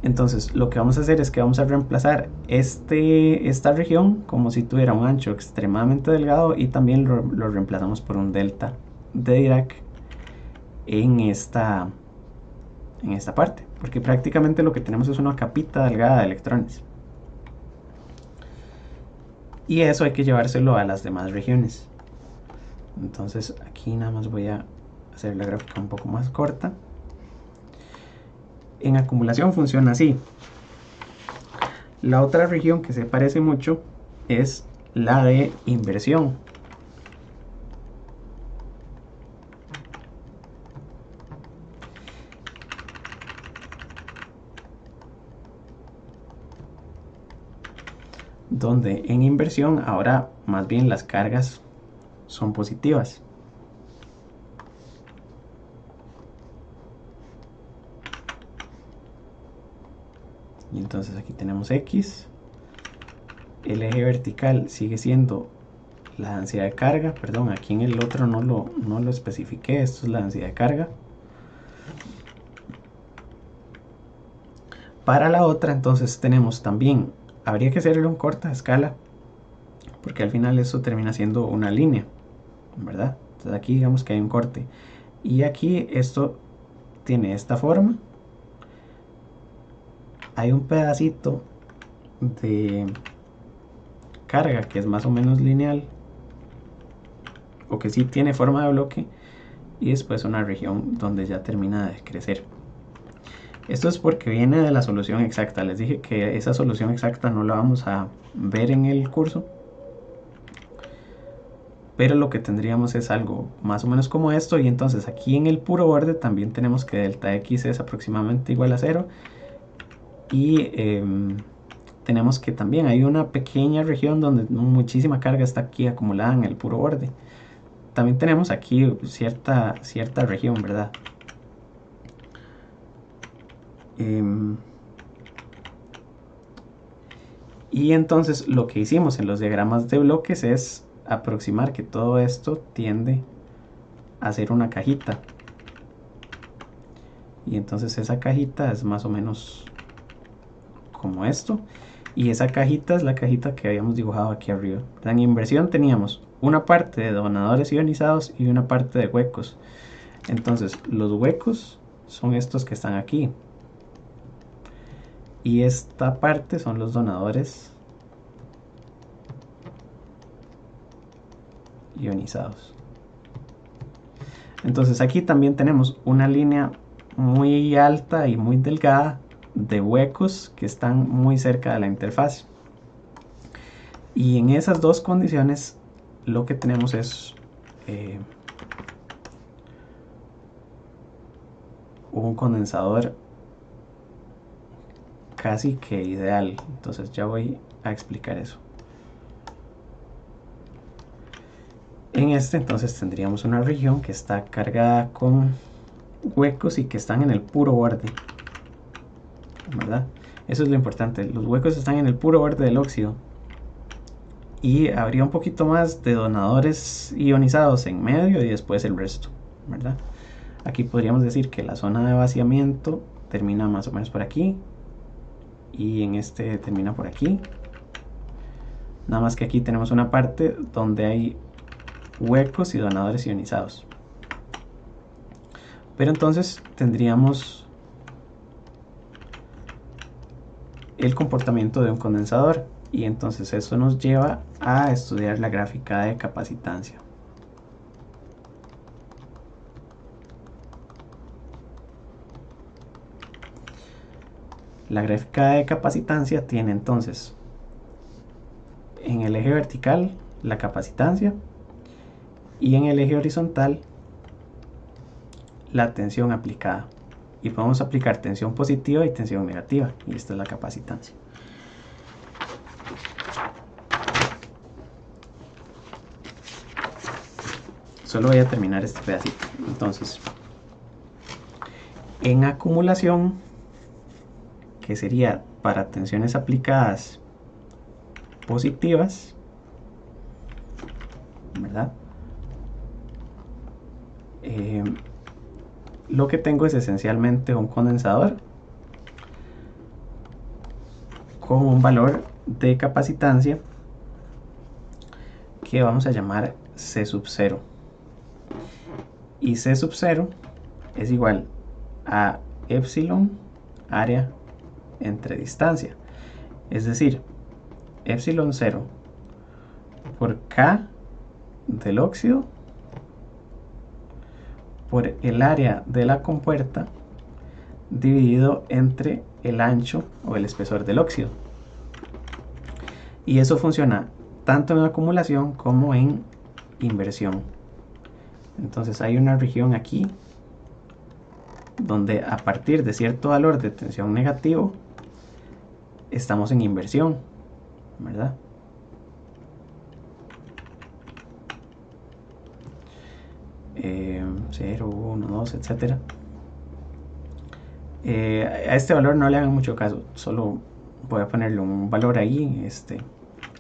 Entonces lo que vamos a hacer es que vamos a reemplazar esta región como si tuviera un ancho extremadamente delgado y también lo reemplazamos por un delta de Dirac en esta parte, porque prácticamente lo que tenemos es una capita delgada de electrones. Y eso hay que llevárselo a las demás regiones. Entonces aquí nada más voy a hacer la gráfica un poco más corta. En acumulación funciona así. La otra región que se parece mucho es la de inversión. donde en inversión ahora más bien las cargas son positivas. Y entonces aquí tenemos X. El eje vertical sigue siendo la densidad de carga. Perdón, aquí en el otro no lo especifiqué. Esto es la densidad de carga. Para la otra, entonces tenemos también, habría que hacerle un corte de escala, porque al final eso termina siendo una línea, ¿verdad? Entonces aquí digamos que hay un corte. Y aquí esto tiene esta forma. Hay un pedacito de carga que es más o menos lineal, o que sí tiene forma de bloque, y después una región donde ya termina de crecer. Esto es porque viene de la solución exacta. Les dije que esa solución exacta no la vamos a ver en el curso, pero lo que tendríamos es algo más o menos como esto. Y entonces aquí en el puro borde también tenemos que delta x es aproximadamente igual a 0, y tenemos que también hay una pequeña región donde muchísima carga está aquí acumulada en el puro borde. También tenemos aquí cierta región, ¿verdad? Y entonces lo que hicimos en los diagramas de bloques es aproximar que todo esto tiende a ser una cajita. Y entonces esa cajita es más o menos como esto. Y esa cajita es la cajita que habíamos dibujado aquí arriba. En inversión teníamos una parte de donadores ionizados y una parte de huecos. Entonces los huecos son estos que están aquí. Y esta parte son los donadores ionizados. Entonces aquí también tenemos una línea muy alta y muy delgada de huecos que están muy cerca de la interfaz. Y en esas dos condiciones lo que tenemos es un condensador casi que ideal. Entonces ya voy a explicar eso. En este entonces tendríamos una región que está cargada con huecos y que están en el puro borde, ¿verdad? Eso es lo importante, los huecos están en el puro borde del óxido. Y habría un poquito más de donadores ionizados en medio y después el resto, ¿verdad? Aquí podríamos decir que la zona de vaciamiento termina más o menos por aquí, y en este termina por aquí. Nada más que aquí tenemos una parte donde hay huecos y donadores ionizados. Pero entonces tendríamos el comportamiento de un condensador, y entonces eso nos lleva a estudiar la gráfica de capacitancia. La gráfica de capacitancia tiene entonces en el eje vertical la capacitancia y en el eje horizontal la tensión aplicada. Y podemos aplicar tensión positiva y tensión negativa, y esta es la capacitancia. Solo voy a terminar este pedacito. Entonces, en acumulación, que sería para tensiones aplicadas positivas, ¿verdad? Lo que tengo es esencialmente un condensador con un valor de capacitancia que vamos a llamar C sub 0. Y C sub 0 es igual a epsilon área entre distancia. Es decir, epsilon 0 por K del óxido por el área de la compuerta dividido entre el ancho o el espesor del óxido. Y eso funciona tanto en acumulación como en inversión. Entonces hay una región aquí donde a partir de cierto valor de tensión negativo estamos en inversión. ¿verdad? Eh, 0, 1, 2, etcétera. A este valor no le hagan mucho caso, solo voy a ponerle un valor ahí,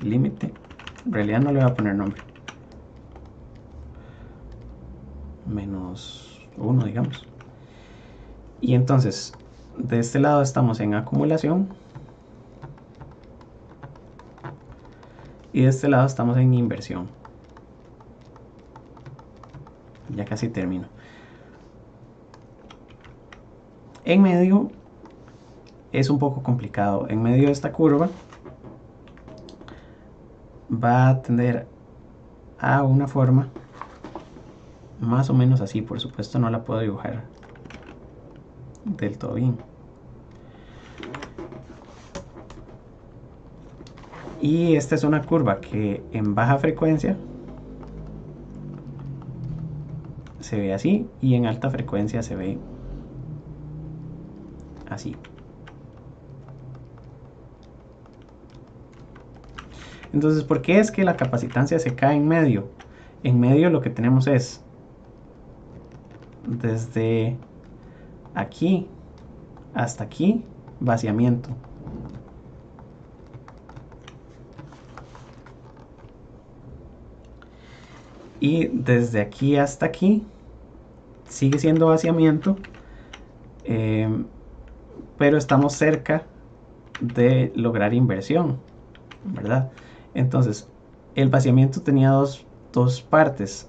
límite. En realidad no le voy a poner nombre. Menos 1, digamos. Y entonces, de este lado estamos en acumulación. Y de este lado estamos en inversión. Ya casi termino. En medio es un poco complicado. En medio de esta curva va a tender a una forma más o menos así. Por supuesto no la puedo dibujar del todo bien. Y esta es una curva que en baja frecuencia se ve así y en alta frecuencia se ve así. Entonces, ¿por qué es que la capacitancia se cae en medio? En medio lo que tenemos es desde aquí hasta aquí vaciamiento. Y desde aquí hasta aquí sigue siendo vaciamiento, pero estamos cerca de lograr inversión, ¿verdad? Entonces, el vaciamiento tenía dos partes.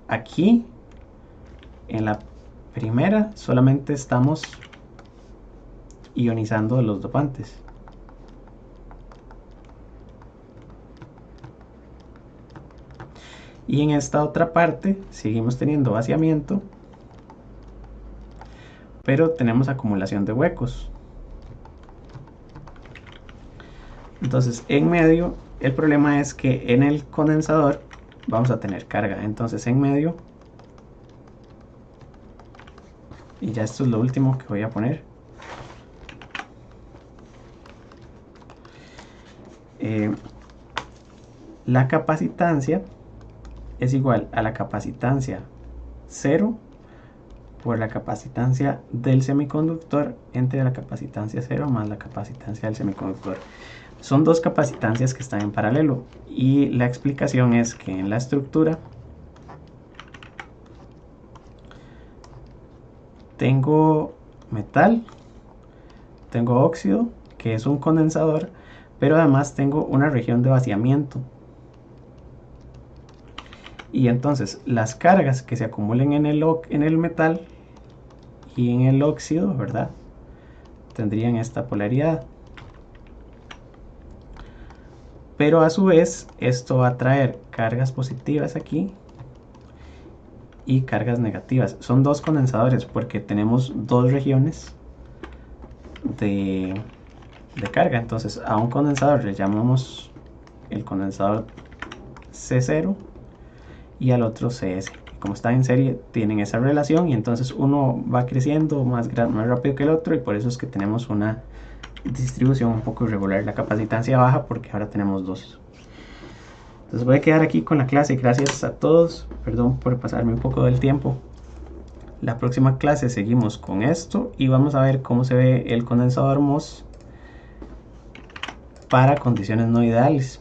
Aquí, en la primera, solamente estamos ionizando los dopantes. Y en esta otra parte seguimos teniendo vaciamiento, pero tenemos acumulación de huecos. Entonces, en medio, el problema es que en el condensador vamos a tener carga. Entonces, en medio, y ya esto es lo último que voy a poner. La capacitancia es igual a la capacitancia 0 por la capacitancia del semiconductor entre la capacitancia 0 más la capacitancia del semiconductor. Son dos capacitancias que están en paralelo y la explicación es que en la estructura tengo metal, tengo óxido, que es un condensador, pero además tengo una región de vaciamiento. Y entonces las cargas que se acumulen en el metal y en el óxido, ¿verdad? Tendrían esta polaridad. Pero a su vez esto va a traer cargas positivas aquí y cargas negativas. Son dos condensadores porque tenemos dos regiones de carga. Entonces a un condensador le llamamos el condensador C0 y al otro CS. Como están en serie tienen esa relación y entonces uno va creciendo más rápido que el otro y por eso es que tenemos una distribución un poco irregular. La capacitancia baja porque ahora tenemos dos. Entonces voy a quedar aquí con la clase. Gracias a todos. Perdón por pasarme un poco del tiempo. La próxima clase seguimos con esto y vamos a ver cómo se ve el condensador MOS para condiciones no ideales,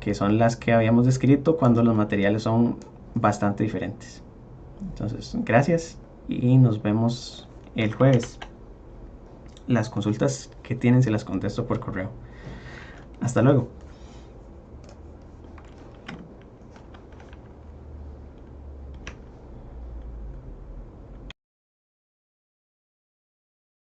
que son las que habíamos descrito cuando los materiales son bastante diferentes. Entonces, gracias y nos vemos el jueves. Las consultas que tienen se las contesto por correo. Hasta luego.